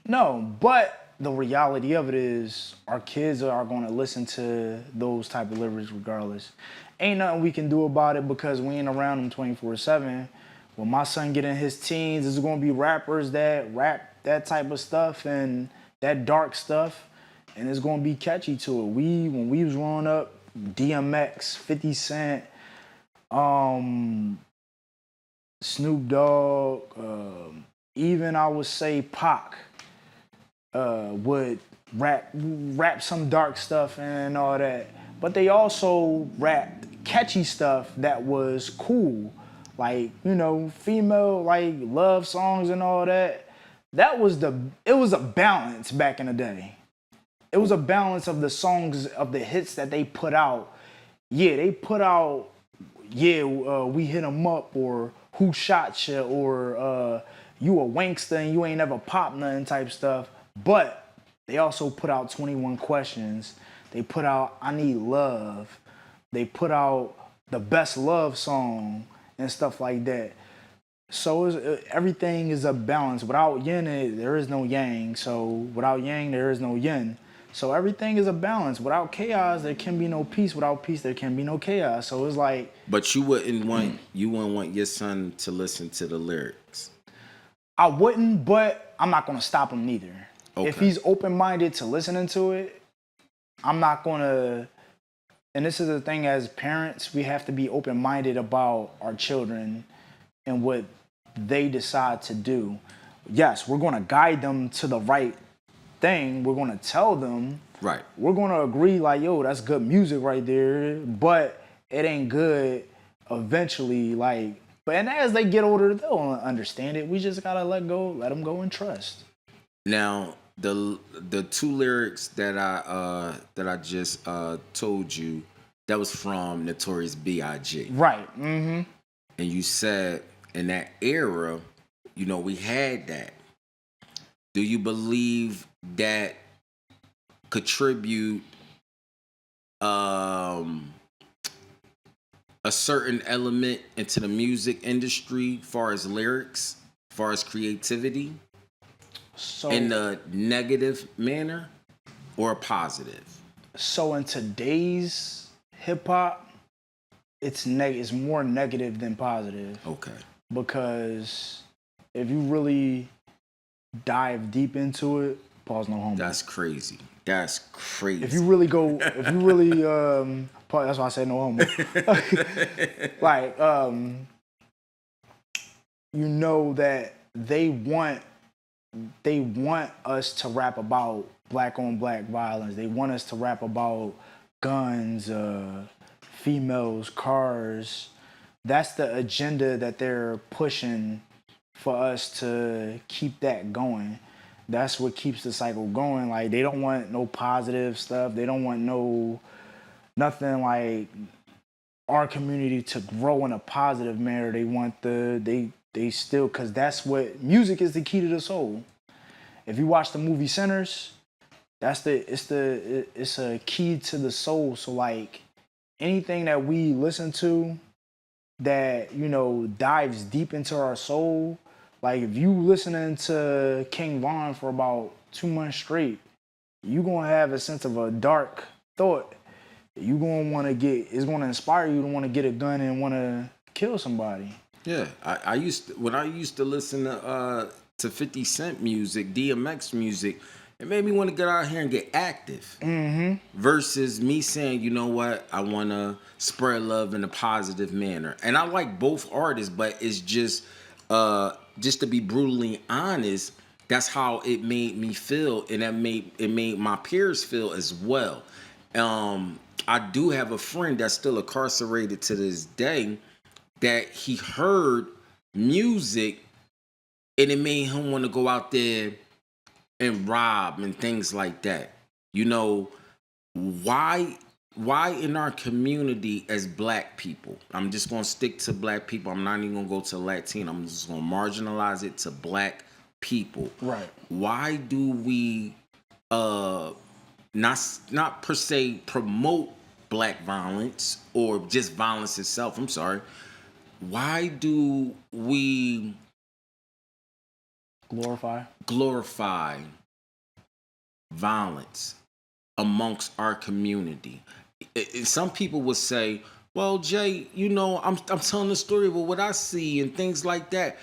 No, but the reality of it is our kids are going to listen to those type of lyrics regardless. Ain't nothing we can do about it because we ain't around them 24/7. When my son get in his teens, there's going to be rappers that rap that type of stuff and that dark stuff, and it's going to be catchy to it. When we was growing up, DMX, 50 Cent, Snoop Dogg, even I would say Pac would rap some dark stuff and all that. But they also rapped catchy stuff that was cool. Like, you know, female, like, love songs and all that. It was a balance back in the day. It was a balance of the songs, of the hits that they put out. Yeah, they put out, we hit 'em up, or who shot you, or you a wankster and you ain't never popped nothing type stuff. But they also put out 21 Questions. They put out I Need Love. They put out the Best Love song and stuff like that. So everything is a balance. Without yin, there is no yang. So without yang, there is no yin. So everything is a balance. Without chaos, there can be no peace. Without peace, there can be no chaos. So it's like. But you wouldn't want your son to listen to the lyrics. I wouldn't, but I'm not gonna stop him neither. Okay. If he's open-minded to listening to it, I'm not gonna. And this is the thing, as parents, we have to be open-minded about our children and what they decide to do. Yes, we're gonna guide them to the right thing. We're gonna tell them. Right. We're gonna agree, like, yo, that's good music right there, but it ain't good eventually, like, But and as they get older, they'll understand it. We just gotta let them go and trust. Now, the two lyrics that I just told you, that was from Notorious B.I.G. Right. Mm-hmm. And you said in that era, we had that. Do you believe that contribute a certain element into the music industry, far as lyrics, far as creativity, So in a negative manner or a positive? so in today's hip hop, it's more negative than positive. Okay. Because if you really dive deep into it, pause no homo. That's crazy. That's crazy. If you really that's why I said no homo. Like, you know that they want us to rap about black on black violence. They want us to rap about guns, females, cars. That's the agenda that they're pushing for us to keep that going. That's what keeps the cycle going. Like, they don't want no positive stuff. They don't want nothing like our community to grow in a positive manner. They want they still, because that's what music is, the key to the soul. If you watch the movie Sinners, it's a key to the soul. So like anything that we listen to that dives deep into our soul, like if you listening to King Von for about 2 months straight, you gonna have a sense of a dark thought. You gonna want to it's gonna inspire you to want to get a gun and want to kill somebody. Yeah, I used to listen to 50 Cent music, DMX music. It made me want to get out here and get active. Mm-hmm. Versus me saying, you know what, I want to spread love in a positive manner. And I like both artists, but it's just to be brutally honest, that's how it made me feel, and it made my peers feel as well. I do have a friend that's still incarcerated to this day, that he heard music and it made him want to go out there and rob and things like that. Why in our community as black people, I'm just gonna stick to black people, I'm not even gonna go to Latino, I'm just gonna marginalize it to black people. Right. Why do we not per se promote black violence or just violence itself? I'm sorry. Why do we glorify violence amongst our community? Some people would say, well, Jay, I'm telling the story of what I see and things like that.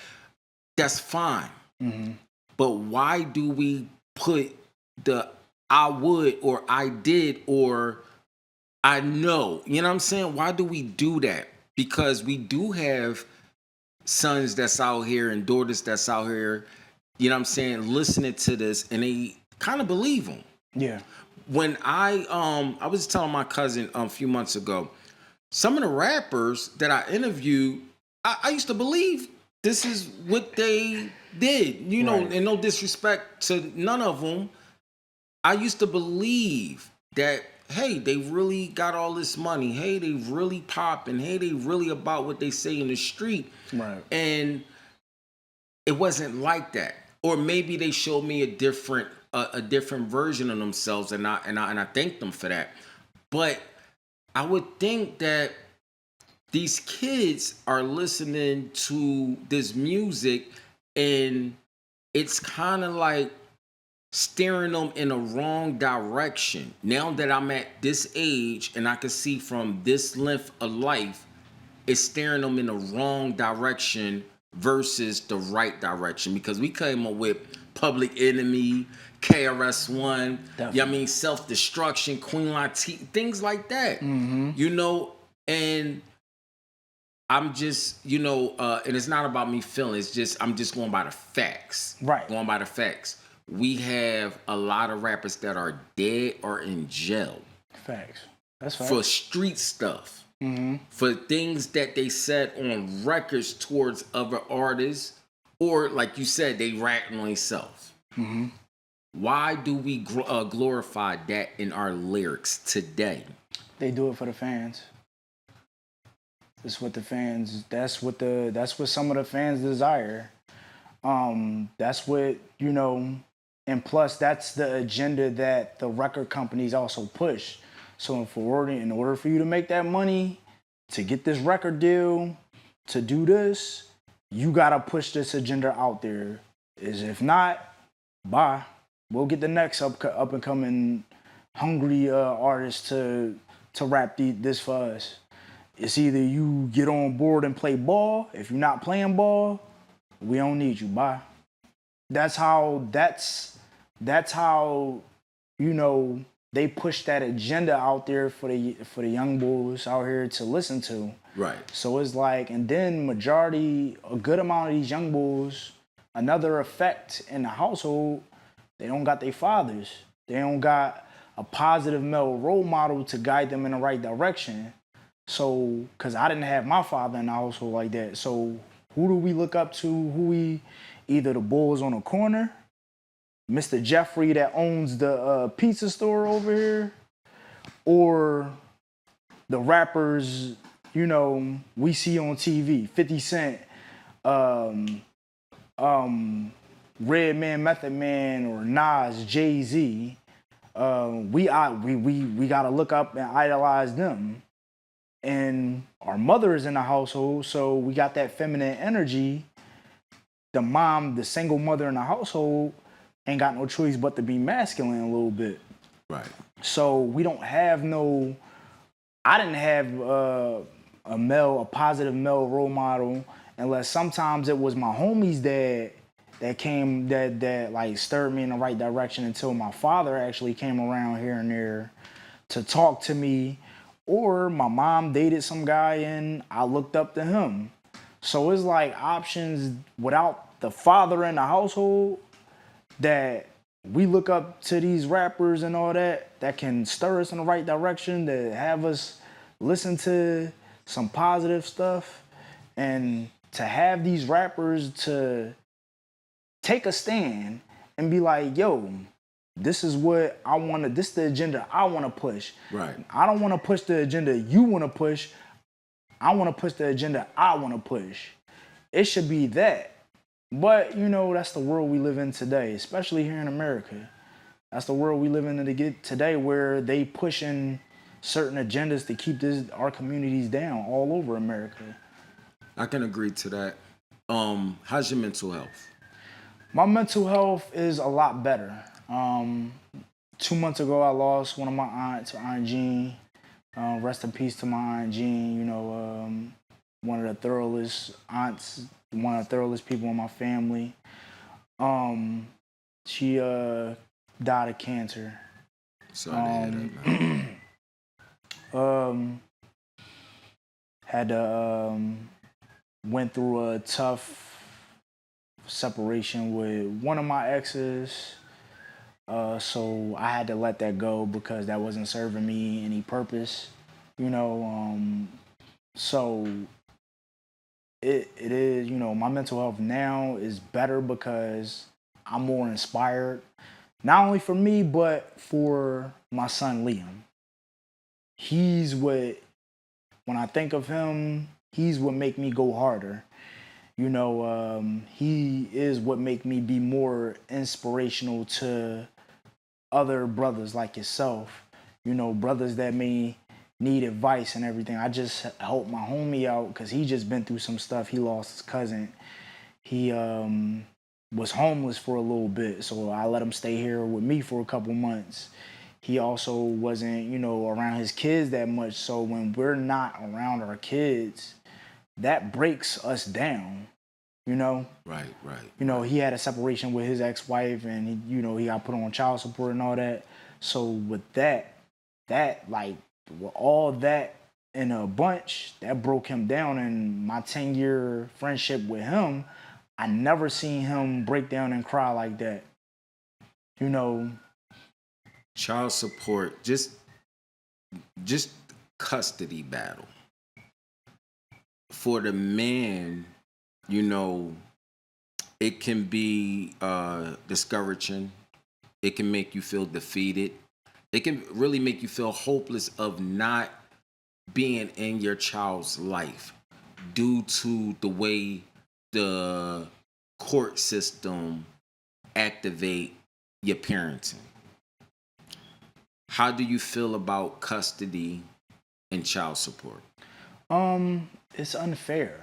That's fine. Mm-hmm. But why do we put the I would or I did or I know? You know what I'm saying? Why do we do that? Because we do have sons that's out here and daughters that's out here, listening to this, and they kind of believe them. Yeah. When I was telling my cousin a few months ago, some of the rappers that I interviewed, I used to believe this is what they did, Right. and no disrespect to none of them. I used to believe that, hey, they really got all this money. Hey, they really popping. Hey, they really about what they say in the street. Right. And it wasn't like that. Or maybe they showed me a different version of themselves, and I thank them for that. But I would think that these kids are listening to this music, and it's kind of like steering them in a wrong direction. Now that I'm at this age and I can see from this length of life, it's steering them in the wrong direction versus the right direction, because we came up with Public Enemy, KRS-One, Self-Destruction, Queen Latifah, things like that. Mm-hmm. And I'm just, and it's not about me feeling, I'm just going by the facts. Right. Going by the facts. We have a lot of rappers that are dead or in jail. Facts. That's facts. For street stuff. for things that they said on records towards other artists, or like you said, they ratting on themselves. Why do we glorify that in our lyrics today? They do it for the fans. It's what the fans. That's what some of the fans desire. That's what and plus that's the agenda that the record companies also push. So in order for you to make that money, to get this record deal, to do this, you gotta push this agenda out there. Is if not, bye. We'll get the next up and coming hungry artist to rap this for us. It's either you get on board and play ball. If you're not playing ball, we don't need you. Bye. That's how they push that agenda out there for the young boys out here to listen to. Right. So it's like, and then a good amount of these young boys, another effect in the household, they don't got their fathers. They don't got a positive male role model to guide them in the right direction. So, because I didn't have my father in the household like that. So, who do we look up to? Either the bulls on the corner, Mr. Jeffrey that owns the pizza store over here, or the rappers, we see on TV, 50 Cent, Redman, Method Man, or Nas, Jay-Z. We gotta look up and idolize them. And our mother is in the household, so we got that feminine energy. The single mother in the household, ain't got no choice but to be masculine a little bit. Right. So we don't have I didn't have a positive male role model, unless sometimes it was my homies that like stirred me in the right direction, until my father actually came around here and there to talk to me. Or my mom dated some guy and I looked up to him. So it's like options without the father in the household, that we look up to these rappers and all that can stir us in the right direction, that have us listen to some positive stuff, and to have these rappers to take a stand and be like, yo, this is what I want to, this is the agenda I want to push. Right. I don't want to push the agenda you want to push. I want to push the agenda I want to push. It should be that. But, that's the world we live in today, especially here in America. That's the world we live in today, where they pushing certain agendas to keep our communities down all over America. I can agree to that. How's your mental health? My mental health is a lot better. 2 months ago, I lost one of my aunts, Aunt Jean. Rest in peace to my Aunt Jean. One of the thoroughest aunts, one of the thoroughest people in my family. She died of cancer. Sorry to hear that, man. Had to went through a tough separation with one of my exes. So I had to let that go because that wasn't serving me any purpose, so it is, my mental health now is better because I'm more inspired, not only for me, but for my son, Liam. When I think of him, he's what make me go harder. He is what make me be more inspirational to other brothers like yourself, brothers that may need advice and everything. I just helped my homie out because he just been through some stuff. He lost his cousin. He was homeless for a little bit, so I let him stay here with me for a couple months. He also wasn't, around his kids that much, so when we're not around our kids, that breaks us down. Right. He had a separation with his ex-wife, and he got put on child support and all that. So with that with all that in a bunch, that broke him down. And my 10-year friendship with him, I never seen him break down and cry like that. Child support, just custody battle. for the man, you know, it can be discouraging. It can make you feel defeated. It can really make you feel hopeless of not being in your child's life due to the way the court system activate your parenting. How do you feel about custody and child support? It's unfair.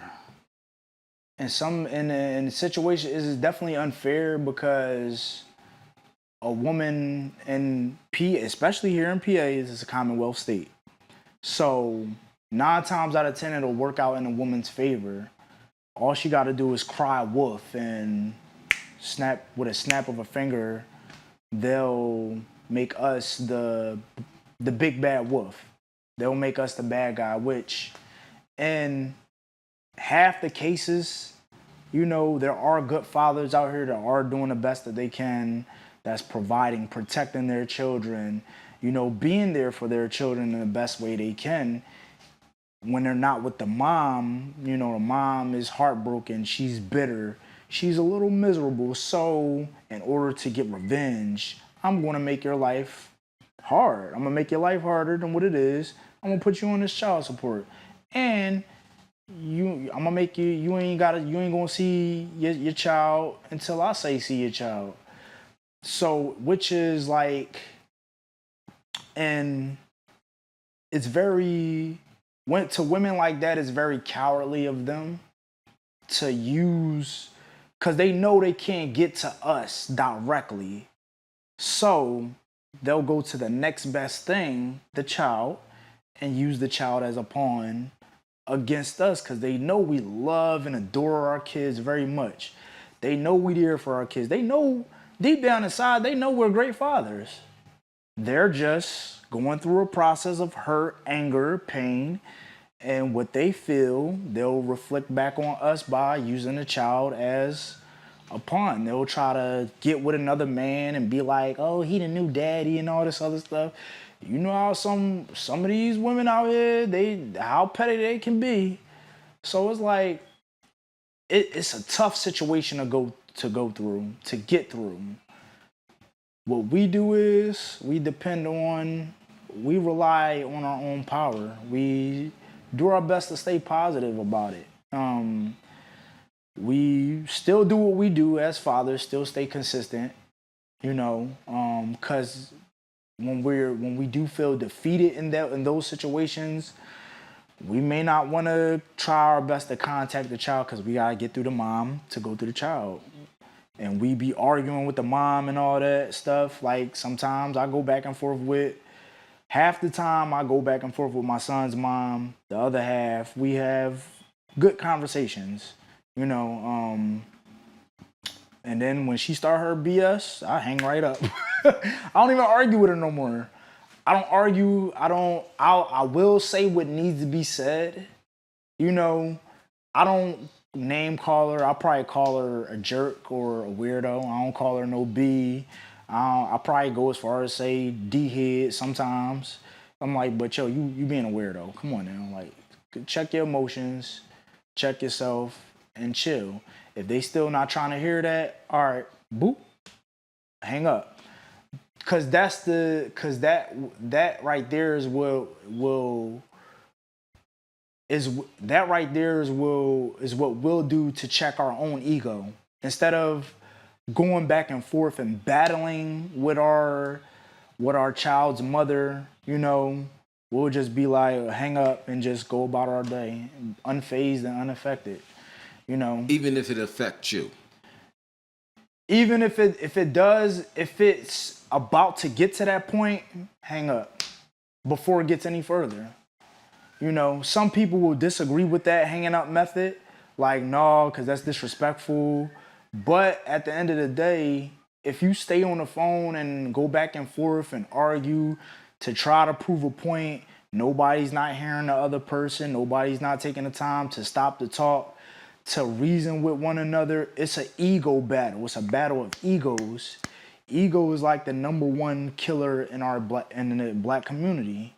In the situation it is definitely unfair because a woman in P, especially here in PA, is a Commonwealth state. So 9 times out of 10 it'll work out in a woman's favor. All she got to do is cry wolf and snap with a snap of a finger. They'll make us the big bad wolf. They'll make us the bad guy, which in half the cases, there are good fathers out here that are doing the best that they can, that's providing, protecting their children, being there for their children in the best way they can. When they're not with the mom, the mom is heartbroken, she's bitter, she's a little miserable. So, in order to get revenge, I'm going to make your life hard. I'm going to make your life harder than what it is. I'm going to put you on this child support. And I'm gonna make you ain't gonna see your child until I say see your child. So, which is like, and it's very, went to women like that, it's very cowardly of them to use, because they know they can't get to us directly. So they'll go to the next best thing, the child, and use the child as a pawn against us, because they know we love and adore our kids very much. They know we there for our kids. They know deep down inside, they know we're great fathers. They're just going through a process of hurt, anger, pain, and what they feel, they'll reflect back on us by using the child as a pawn. They'll try to get with another man and be like, oh, he the new daddy and all this other stuff. You know how some of these women out here, how petty they can be. So it's like, it's a tough situation to go through, to get through. What we do is we rely on our own power. We do our best to stay positive about it. We still do what we do as fathers, still stay consistent, because when we do feel defeated in those situations, we may not want to try our best to contact the child, because we gotta get through the mom to go through the child. And we be arguing with the mom and all that stuff. Like, sometimes I go back and forth with, half the time I go back and forth with my son's mom. The other half, we have good conversations, and then when she start her BS, I hang right up. I don't even argue with her no more. I don't argue. I will say what needs to be said. I don't name call her. I'll probably call her a jerk or a weirdo. I don't call her no B. I probably go as far as say D-head sometimes. I'm like, but yo, you being a weirdo. Come on now. Like, check your emotions, check yourself, and chill. If they still not trying to hear that, all right, boop, hang up. Cause that right there is what we'll do to check our own ego. Instead of going back and forth and battling with our child's mother, we'll just be like, hang up and just go about our day, unfazed and unaffected. Even if it affects you. Even if it's about to get to that point, hang up before it gets any further. Some people will disagree with that hanging up method, like, no, because that's disrespectful. But at the end of the day, if you stay on the phone and go back and forth and argue to try to prove a point, nobody's not hearing the other person, nobody's not taking the time to stop the talk, to reason with one another. It's an ego battle. It's a battle of egos. Ego is like the number one killer in the black community.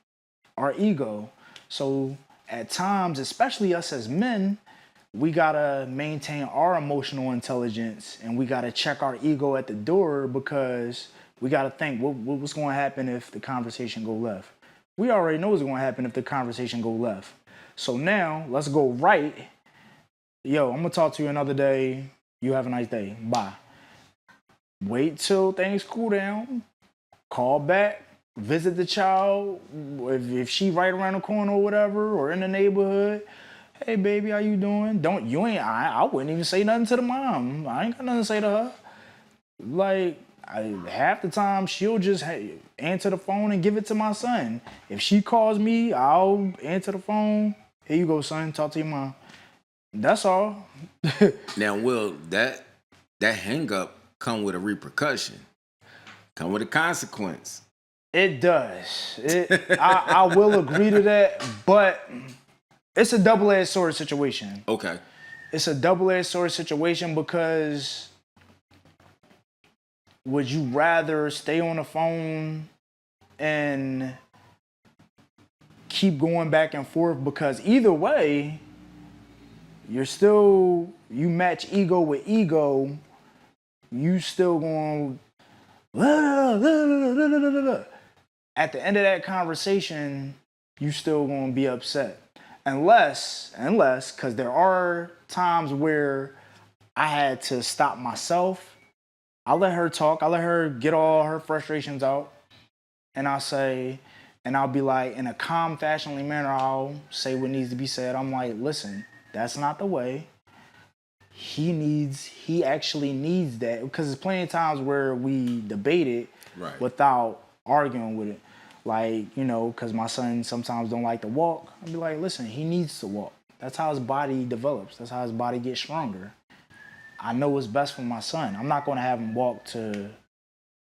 Our ego. So at times, especially us as men, we gotta maintain our emotional intelligence and we gotta check our ego at the door because we gotta think what's going to happen if the conversation go left. We already know what's going to happen if the conversation go left. So now let's go right. Yo, I'm gonna talk to you another day. You have a nice day. Bye. Wait till things cool down. Call back. Visit the child. If she right around the corner or whatever, or in the neighborhood. Hey baby, how you doing? I wouldn't even say nothing to the mom. I ain't got nothing to say to her. Like, half the time she'll just answer the phone and give it to my son. If she calls me, I'll answer the phone. Here you go, son. Talk to your mom. That's all. Now, Will, that hang up come with a repercussion, come with a consequence. It does. I will agree to that, but it's a double-edged sword situation. Okay. It's a double-edged sword situation because would you rather stay on the phone and keep going back and forth? Because either way, you match ego with ego, you still going at the end of that conversation, you still gonna be upset. Unless, because there are times where I had to stop myself. I let her talk. I let her get all her frustrations out. And I'll be like, in a calm, fashionably manner, I'll say what needs to be said. I'm like, listen, that's not the way. He actually needs that. Because there's plenty of times where we debate it without arguing with it. Like, because my son sometimes don't like to walk. I'll be like, listen, he needs to walk. That's how his body develops. That's how his body gets stronger. I know what's best for my son. I'm not going to have him walk to,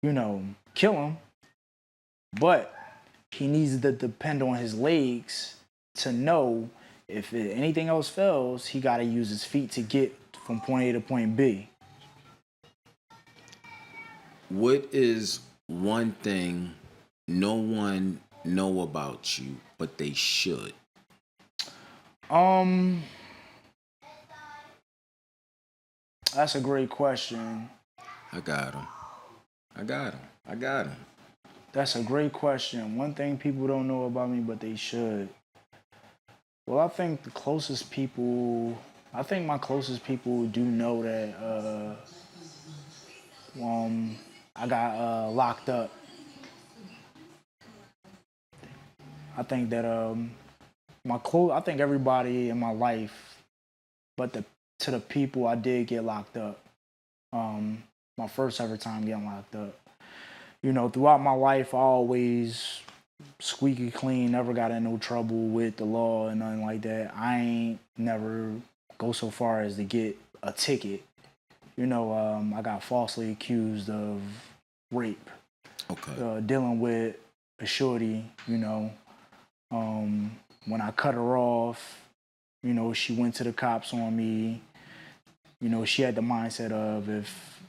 kill him. But he needs to depend on his legs to know if anything else fails, he got to use his feet to get from point A to point B. What is one thing no one know about you, but they should? That's a great question. I got him. That's a great question. One thing people don't know about me, but they should. Well, I think my closest people do know that I got locked up. I think that I think everybody in my life, but to the people I did get locked up. My first ever time getting locked up. Throughout my life, I always squeaky clean, never got in no trouble with the law and nothing like that. I ain't never go so far as to get a ticket. I got falsely accused of rape. Okay. Dealing with a shorty, when I cut her off, she went to the cops on me. She had the mindset of if,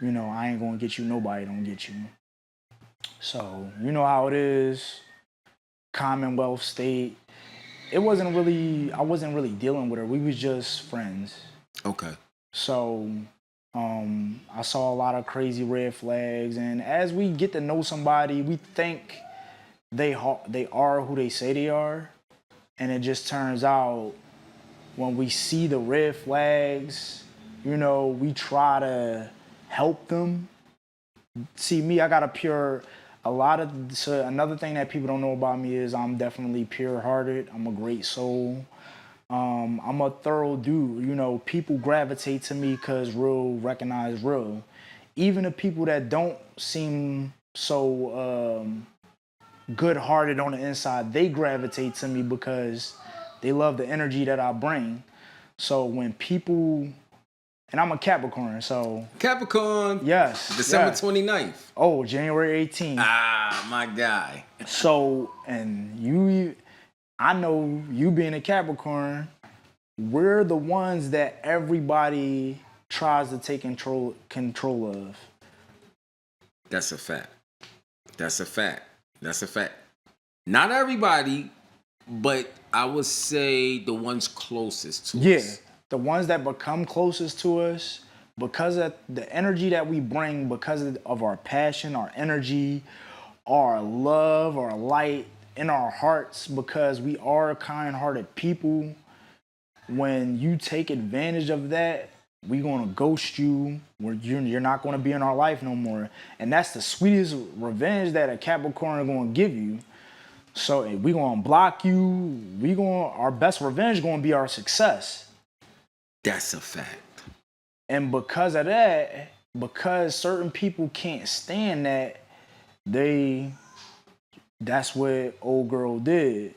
I ain't gonna get you, nobody don't get you. So, you know how it is, Commonwealth state. I wasn't really dealing with her. We was just friends. Okay. So, I saw a lot of crazy red flags, and as we get to know somebody, we think they are who they say they are, and it just turns out when we see the red flags, we try to help them. See, me, I got another thing that people don't know about me is I'm definitely pure-hearted. I'm a great soul. I'm a thorough dude. People gravitate to me because real recognize real. Even the people that don't seem so good-hearted on the inside, they gravitate to me because they love the energy that I bring. So when people, and I'm a Capricorn, so. Capricorn. Yes. December 29th. Oh, January 18th. Ah, my guy. So, I know you being a Capricorn, we're the ones that everybody tries to take control of. That's a fact. Not everybody, But I would say the ones closest to Yeah, us. the ones that become closest to us because of the energy that we bring, because of our passion, our energy, our love, our light in our hearts, because we are kind-hearted people. When you take advantage of that, we gonna ghost you. You're not gonna be in our life no more, and that's the sweetest revenge that a Capricorn gonna give you. So if we gonna block you. Our best revenge gonna be our success. That's a fact. And because of that, because certain people can't stand that, they that's what old girl did.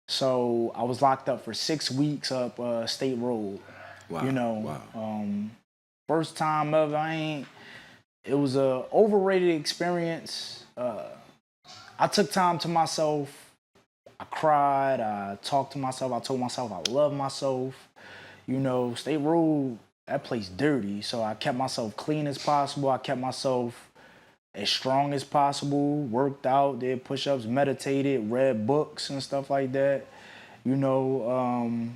So I was locked up for 6 weeks up State Road. Wow. You know, Wow. first time ever. It was a overrated experience. I took time to myself. I cried. I talked to myself. I told myself I love myself. You know, State Road, that place dirty. So I kept myself clean as possible. I kept myself as strong as possible. Worked out, did push-ups, meditated, read books and stuff like that. You know,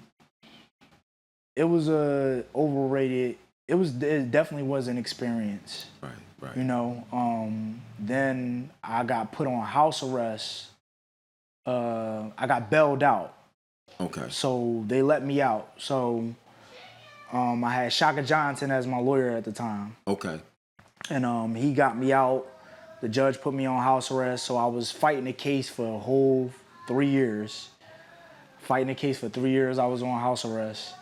it was a overrated. It definitely was an experience. Right. Right. You know, then I got put on house arrest. I got bailed out. Okay. So they let me out. So I had Shaka Johnson as my lawyer at the time. Okay. And he got me out. The judge put me on house arrest. So I was fighting the case for a whole 3 years. Fighting the case for 3 years, I was on house arrest.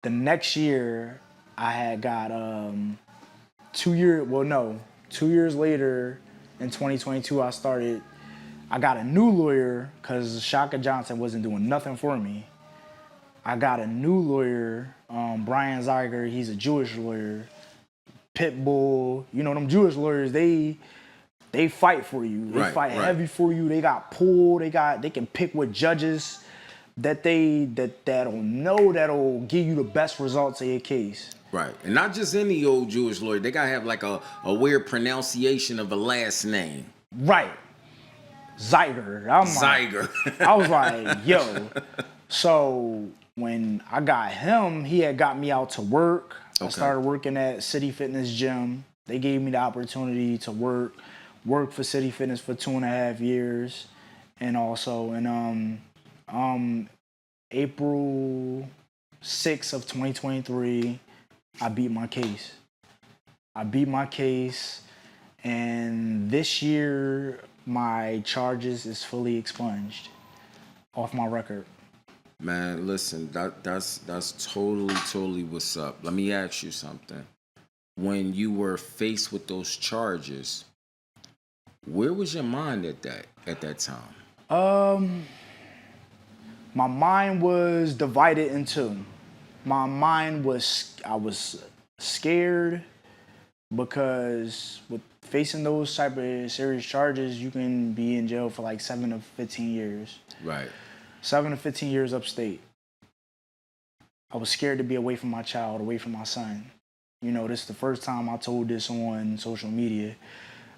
The next year, I had got 2 years, well, no, 2 years later in 2022, I got a new lawyer because Shaka Johnson wasn't doing nothing for me. I got a new lawyer, Brian Zeiger. He's a Jewish lawyer. Pitbull, you know them Jewish lawyers. They fight for you. They fight heavy for you. They got pull. They can pick with judges that'll give you the best results of your case. Right. And not just any old Jewish lawyer. They gotta have like a weird pronunciation of a last name. Right. Zeiger. Zeiger. I was like, yo. So when I got him, he had got me out to work. Okay. I started working at City Fitness Gym. They gave me the opportunity to work for City Fitness for 2.5 years. And also in April 6th of 2023, I beat my case. And this year my charges is fully expunged off my record. Man, listen, that's totally what's up. Let me ask you something. When you were faced with those charges, where was your mind at that time? My mind was divided in two. I was scared because with facing those type of serious charges, you can be in jail for like 7 to 15 years. Right. 7 to 15 years upstate. I was scared to be away from my child, away from my son. You know, this is the first time I told this on social media.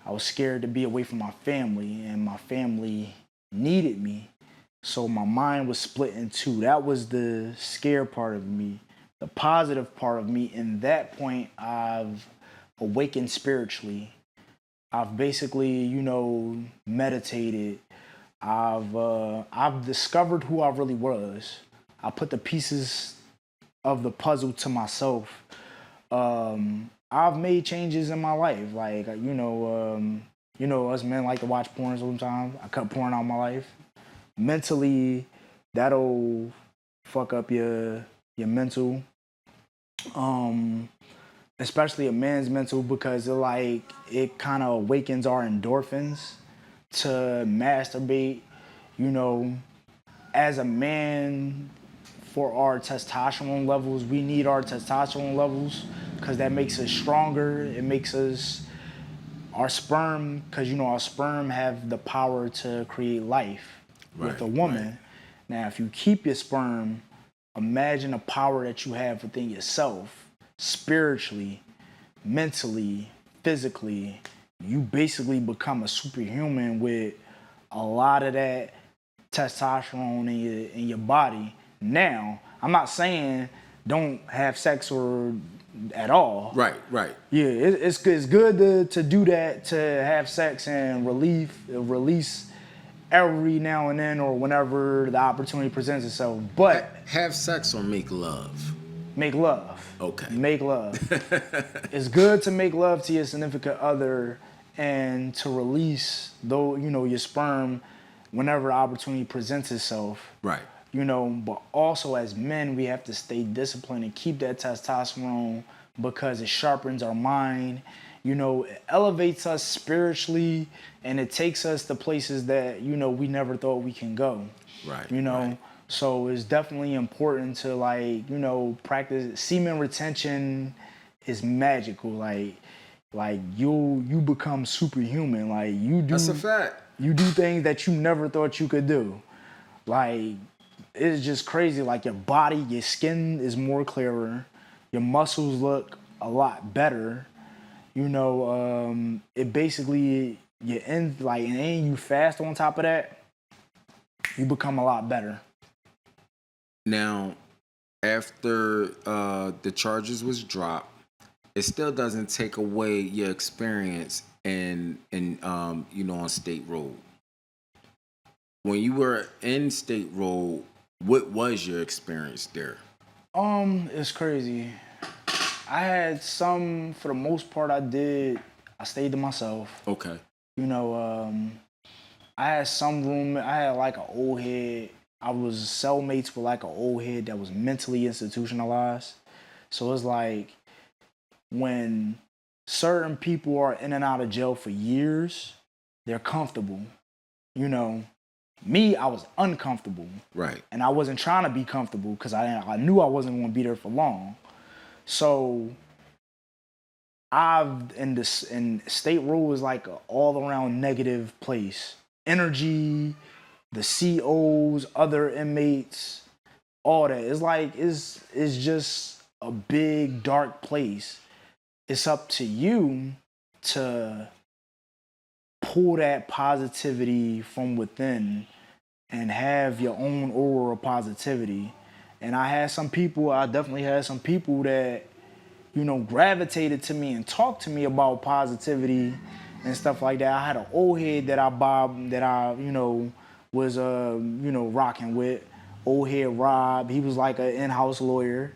I was scared to be away from my family, and my family needed me. So my mind was split in two. That was the scare part of me. The positive part of me, in that point, I've awakened spiritually. I've basically, meditated. I've discovered who I really was. I put the pieces of the puzzle to myself. I've made changes in my life. Like, us men like to watch porn sometimes. I cut porn out of my life. Mentally, that'll fuck up your mental. Especially a man's mental, because it kind of awakens our endorphins to masturbate. As a man, for our testosterone levels, we need our testosterone levels because that makes us stronger. It makes us our sperm, because our sperm have the power to create life with a woman. Right. Now, if you keep your sperm, imagine the power that you have within yourself, spiritually, mentally, physically. You basically become a superhuman with a lot of that testosterone in your body. Now, I'm not saying don't have sex or at all. Right, right. Yeah, it's good to do that, to have sex and release every now and then or whenever the opportunity presents itself. But Have sex or make love? make love. Okay. Make love. It's good to make love to your significant other and to release your sperm whenever the opportunity presents itself. Right. But also as men, we have to stay disciplined and keep that testosterone because it sharpens our mind. It elevates us spiritually and it takes us to places that, we never thought we can go. Right. Right. So it's definitely important to practice. Semen retention is magical. Like you become superhuman. Like you do. That's a fact. You do things that you never thought you could do. Like it's just crazy. Like your body, your skin is more clearer. Your muscles look a lot better. It basically and you fast on top of that, you become a lot better. Now, after the charges was dropped, it still doesn't take away your experience in on State Road. When you were in State Road, what was your experience there? It's crazy. I had some, for the most part, I stayed to myself. Okay. I had some room. I had like an old head. I was cellmates with like an old head that was mentally institutionalized. So it's like when certain people are in and out of jail for years, they're comfortable. Me, I was uncomfortable. Right. And I wasn't trying to be comfortable because I knew I wasn't going to be there for long. So and State Road is like an all around negative place. Energy, the COs, other inmates, all that. It's like it's just a big dark place. It's up to you to pull that positivity from within and have your own aura of positivity. And I definitely had some people that, gravitated to me and talked to me about positivity and stuff like that. I had an old head that I was rocking with. Old head Rob, he was like an in-house lawyer.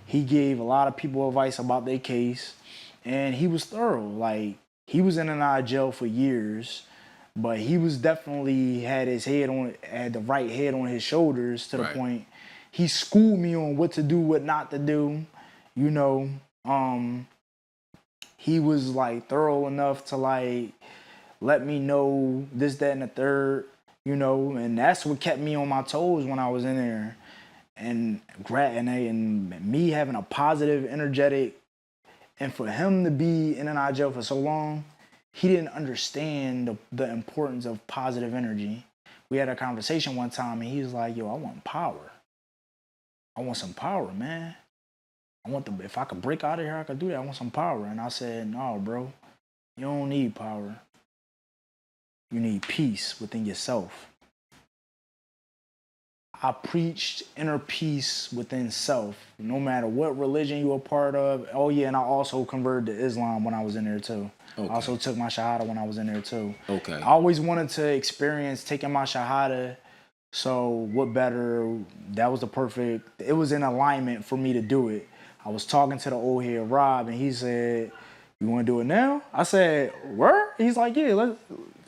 He gave a lot of people advice about their case, and he was thorough. Like, he was in and out of jail for years, but he was definitely had the right head on his shoulders to the point. He schooled me on what to do, what not to do. He was like thorough enough to like let me know this, that, and the third, and that's what kept me on my toes when I was in there. And me having a positive, energetic, and for him to be in and out of jail for so long, he didn't understand the importance of positive energy. We had a conversation one time and he was like, yo, I want power. I want some power, man. If I could break out of here, I could do that. I want some power. And I said, no, bro, you don't need power. You need peace within yourself. I preached inner peace within self, no matter what religion you're a part of. Oh yeah, and I also converted to Islam when I was in there too. Okay. I also took my Shahada when I was in there too. Okay. I always wanted to experience taking my Shahada. So what better? That was it was in alignment for me to do it. I was talking to the old head Rob, and he said, "You want to do it now?" I said, "Where?" He's like, "Yeah, let's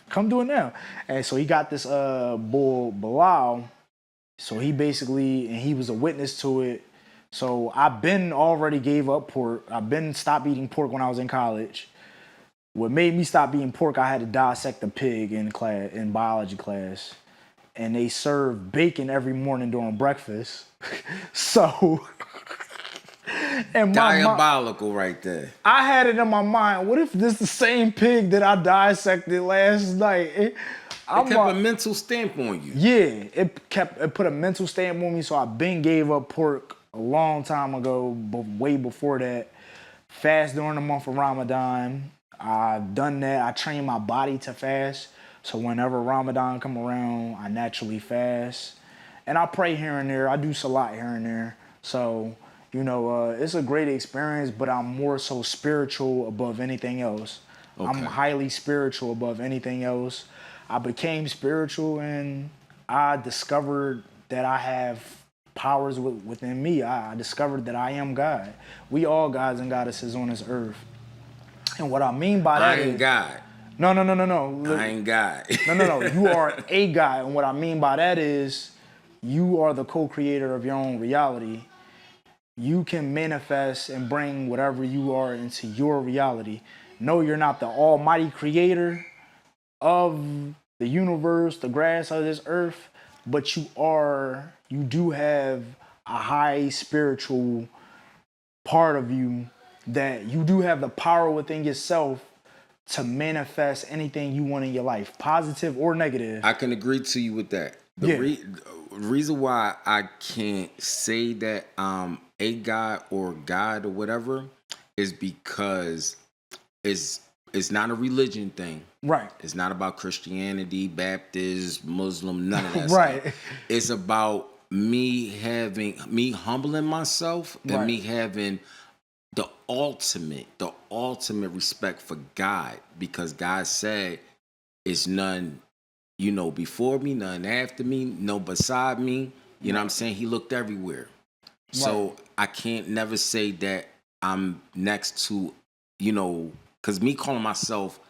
come do it now." And so he got this bull Bilal. So he was a witness to it. So I've been already gave up pork. I've been stopped eating pork when I was in college. What made me stop eating pork, I had to dissect a pig in biology class. And they serve bacon every morning during breakfast. So and diabolical right there. I had it in my mind, what if this is the same pig that I dissected last night? It kept a mental stamp on you. Yeah, it put a mental stamp on me, so I been gave up pork a long time ago, but way before that. Fast during the month of Ramadan. I've done that. I trained my body to fast. So whenever Ramadan come around, I naturally fast. And I pray here and there. I do salat here and there. So, it's a great experience, but I'm more so spiritual above anything else. I'm Okay. highly spiritual above anything else. I became spiritual and I discovered that I have powers within me. I discovered that I am God. We all gods and goddesses on this earth. And what I mean by I that ain't is, God. no, no, no, no, no. I ain't God. No. You are a God. And what I mean by that is you are the co-creator of your own reality. You can manifest and bring whatever you are into your reality. No, you're not the almighty creator of the universe, the grass of this earth, but you do have a high spiritual part of you that you do have the power within yourself to manifest anything you want in your life, positive or negative. I can agree to you with that. The reason why I can't say that I'm a God or God or whatever is because it's not a religion thing. Right. It's not about Christianity, Baptist, Muslim, none of that Right. stuff. It's about me humbling myself and me having the ultimate respect for God, because God said it's none, before me, none after me, no beside me. You know what I'm saying? He looked everywhere. So I can't never say that I'm next to, because me calling myself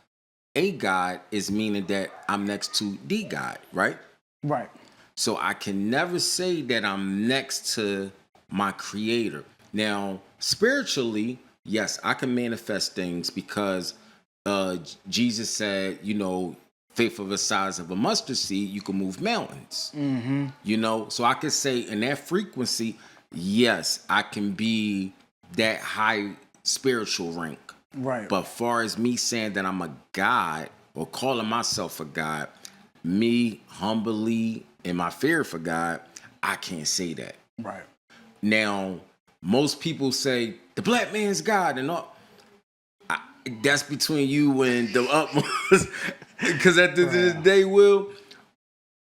a God is meaning that I'm next to the God, right? Right. So I can never say that I'm next to my creator. Now, spiritually, yes, I can manifest things because Jesus said, faith of the size of a mustard seed, you can move mountains. So I could say in that frequency, yes, I can be that high spiritual rank. Right. But far as me saying that I'm a God or calling myself a God, me humbly in my fear for God, I can't say that. Right. Now, most people say the black man's God and all. That's between you and the utmost. Because at the end of the day, Will,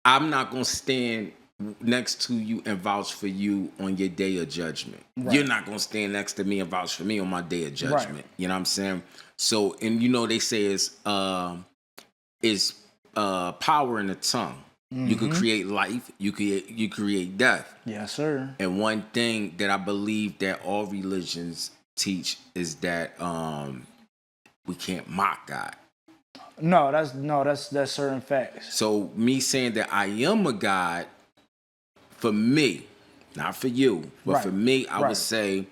I'm not going to stand next to you and vouch for you on your day of judgment. Right. You're not going to stand next to me and vouch for me on my day of judgment. Right. You know what I'm saying? So, and they say it's power in the tongue. Mm-hmm. You could create life. You create death. Yes, sir. And one thing that I believe that all religions teach is that we can't mock God. No, that's certain facts. So me saying that I am a God, for me, not for you, but for me, I would say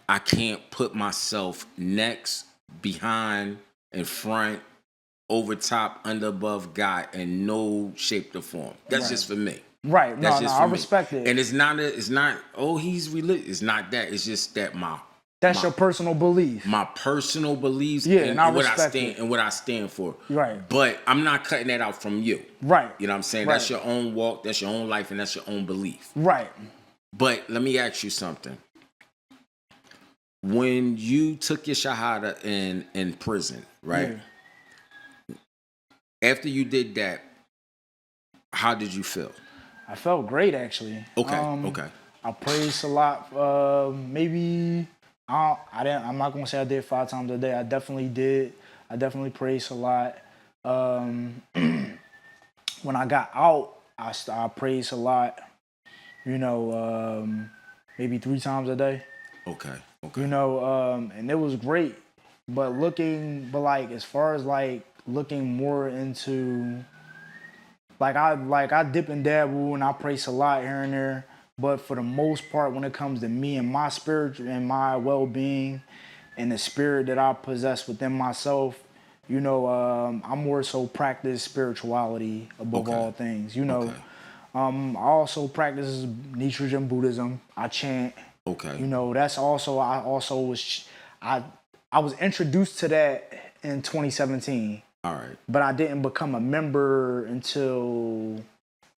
I can't put myself next, behind, in front, over top, under, above God in no shape or form. That's just for me. Right. That's no, I respect it. And it's not, oh, he's religious. It's not that. It's just that that's your personal belief. My personal beliefs, and what I stand for. Right. But I'm not cutting that out from you. Right. You know what I'm saying? Right. That's your own walk, that's your own life, and that's your own belief. Right. But let me ask you something. When you took your shahada in prison, right? Yeah. After you did that, how did you feel? I felt great, actually. Okay. I prayed a lot. Maybe I'm not gonna say I did 5 times a day. I definitely did. I definitely prayed a lot. When I got out, I prayed a lot. Maybe 3 times a day. Okay. And it was great. But as far as looking more into, I dip and dabble and I pray a lot here and there. But for the most part, when it comes to me and my spirit and my well-being and the spirit that I possess within myself, I'm more so practice spirituality above all things. I also practice Nichiren Buddhism. I chant. Okay. That's also I was introduced to that in 2017. All right. But I didn't become a member until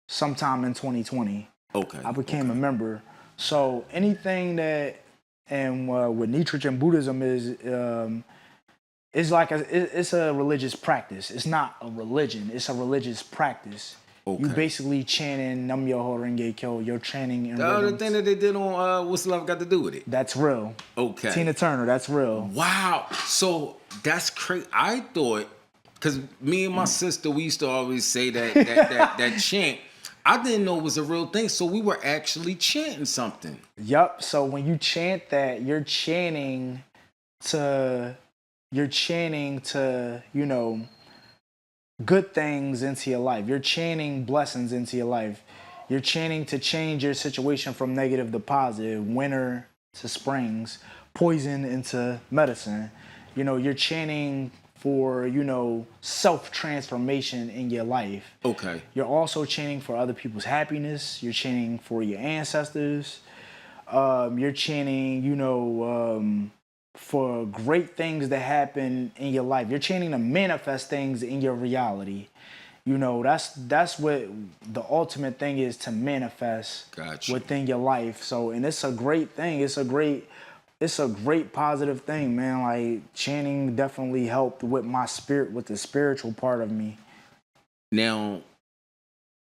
sometime in 2020. Okay. I became a member. So anything that, and with Nichiren Buddhism is, it's like it's a religious practice. It's not a religion. It's a religious practice. You Okay. basically chanting Nam Myoho Renge Kyo. You're chanting in The other rhythms. thing that they did on What's Love Got to Do with It? That's real. Okay. Tina Turner. That's real. Wow. So that's crazy. I thought, because me and my sister, we used to always say that chant. I didn't know it was a real thing. So we were actually chanting something. Yup. So when you chant that, to you're chanting to, good things into your life. You're chanting blessings into your life. You're chanting to change your situation from negative to positive, winter to springs, poison into medicine. You're chanting for, self-transformation in your life. Okay. You're also chanting for other people's happiness. You're chanting for your ancestors. You're chanting, for great things that happen in your life. You're chanting to manifest things in your reality. That's what the ultimate thing is, to manifest Gotcha. within your life. So, and it's a great thing. It's a great positive thing, man. Like, chanting definitely helped with my spirit, with the spiritual part of me. Now,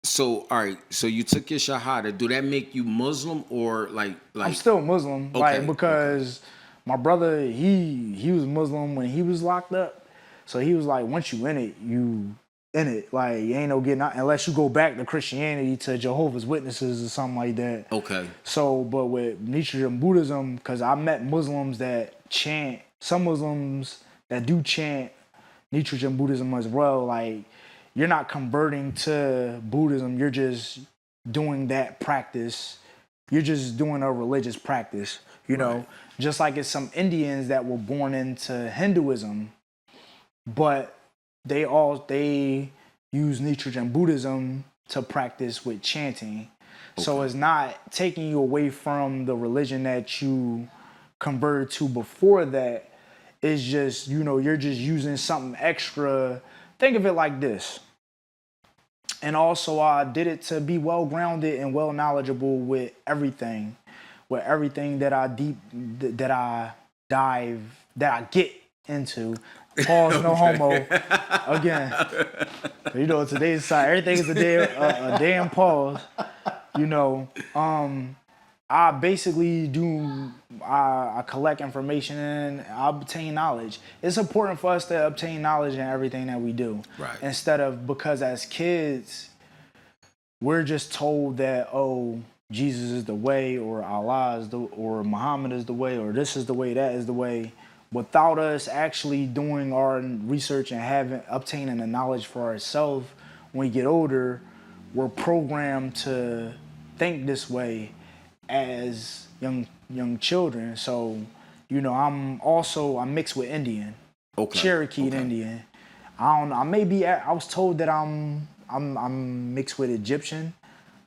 so all right, so you took your shahada. Do that make you Muslim or like? I'm still Muslim, Okay, because my brother, he was Muslim when he was locked up. So he was like, once you in it, you in it. Like, you ain't no getting out unless you go back to Christianity, to Jehovah's Witnesses or something like that. Okay. So, but with Nichiren Buddhism, because I met Muslims that chant, some Muslims that do chant Nichiren Buddhism as well. Like, you're not converting to Buddhism. You're just doing that practice. You're just doing a religious practice, Right. Just like it's some Indians that were born into Hinduism, but they use Nichiren Buddhism to practice with chanting. Okay. So it's not taking you away from the religion that you converted to before that. It's just, you're just using something extra. Think of it like this. And also, I did it to be well grounded and well knowledgeable with everything that I get into. Pause, no homo. Again, today's side, everything is a damn pause. I basically I collect information and I obtain knowledge. It's important for us to obtain knowledge in everything that we do. Right. Instead of, because as kids, we're just told that, oh, Jesus is the way, or Allah or Muhammad is the way, or this is the way, that is the way, without us actually doing our research and obtaining the knowledge for ourselves. When we get older, we're programmed to think this way as young children. So, I'm mixed with Indian, Okay. Cherokee and Indian. I don't know. I was told that I'm mixed with Egyptian.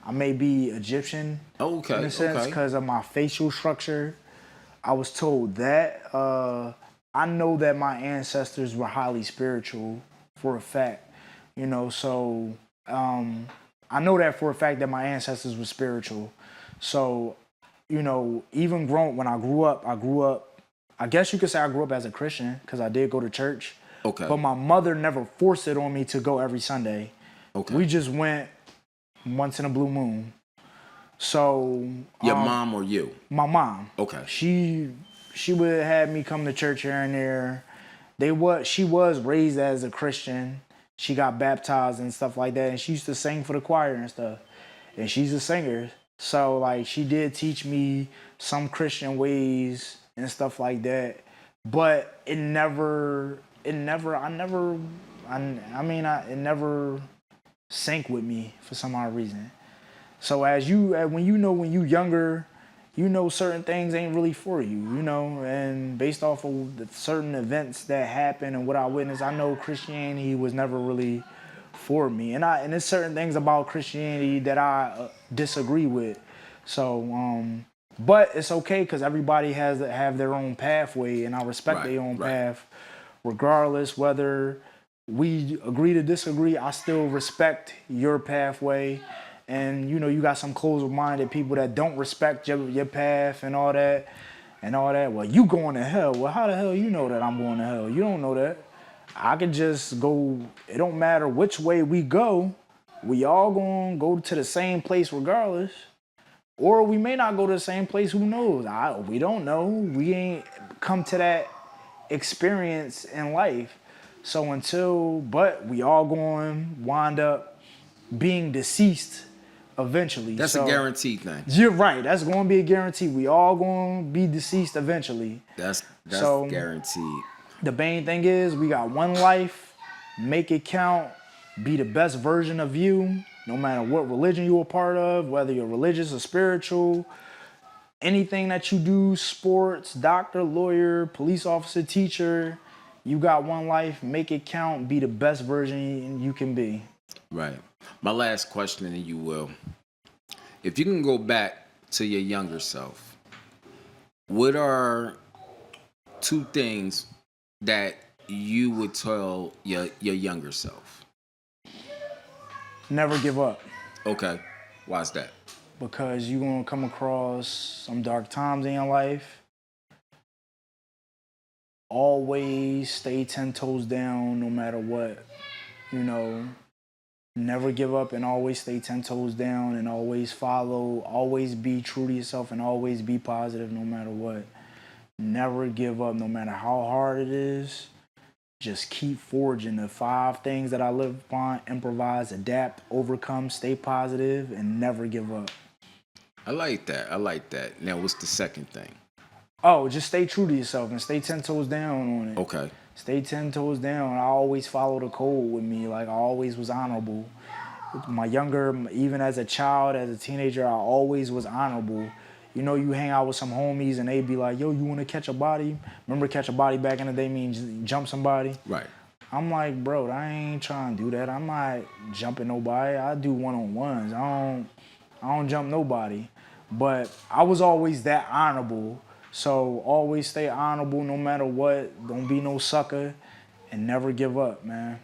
I may be Egyptian. Okay. In a sense, because of my facial structure. I was told that. I know that my ancestors were highly spiritual for a fact. So I know that for a fact that my ancestors were spiritual. So, even when I grew up, I guess you could say I grew up as a Christian, because I did go to church. Okay. But my mother never forced it on me to go every Sunday. Okay. We just went once in a blue moon. So your mom or you? My mom. Okay. She would have me come to church here and there. She was raised as a Christian. She got baptized and stuff like that, and she used to sing for the choir and stuff. And she's a singer. So, like, she did teach me some Christian ways and stuff like that. But it never sank with me for some odd reason. So when you younger, certain things ain't really for you, and based off of the certain events that happened and what I witnessed, I know Christianity was never really for me. And there's certain things about Christianity that I disagree with. So, but it's okay, because everybody have their own pathway, and I respect their own path, regardless whether we agree to disagree. I still respect your pathway. And you got some closed-minded people that don't respect your path and all that. and all that. Well, you going to hell. Well, how the hell you know that I'm going to hell? You don't know that. I could just go, it don't matter which way we go, we all gonna go to the same place regardless. Or we may not go to the same place, who knows? We don't know. We ain't come to that experience in life. But we all going to wind up being deceased eventually. That's a guaranteed thing. You're right. That's going to be a guarantee. We all going to be deceased eventually. That's So, guaranteed. The main thing is we got one life. Make it count. Be the best version of you, no matter what religion you're a part of, whether you're religious or spiritual. Anything that you do, sports, doctor, lawyer, police officer, teacher, you got one life. Make it count. Be the best version you can be. Right. My last question, and you will. If you can go back to your younger self, what are 2 things that you would tell your younger self? Never give up. Okay. Why's that? Because you're going to come across some dark times in your life. Always stay 10 toes down no matter what. Never give up and always stay 10 toes down and always follow. Always be true to yourself and always be positive no matter what. Never give up no matter how hard it is. Just keep forging. The 5 things that I live upon: improvise, adapt, overcome, stay positive, and never give up. I like that. Now, what's the second thing? Oh, just stay true to yourself and stay 10 toes down on it. Okay. Stay 10 toes down. I always follow the code with me. Like, I always was honorable. Even as a child, as a teenager, I always was honorable. You hang out with some homies and they be like, yo, you want to catch a body? Remember catch a body back in the day means jump somebody? Right. I'm like, bro, I ain't trying to do that. I'm not jumping nobody. I do one-on-ones. I don't jump nobody. But I was always that honorable. So always stay honorable no matter what. Don't be no sucker and never give up, man.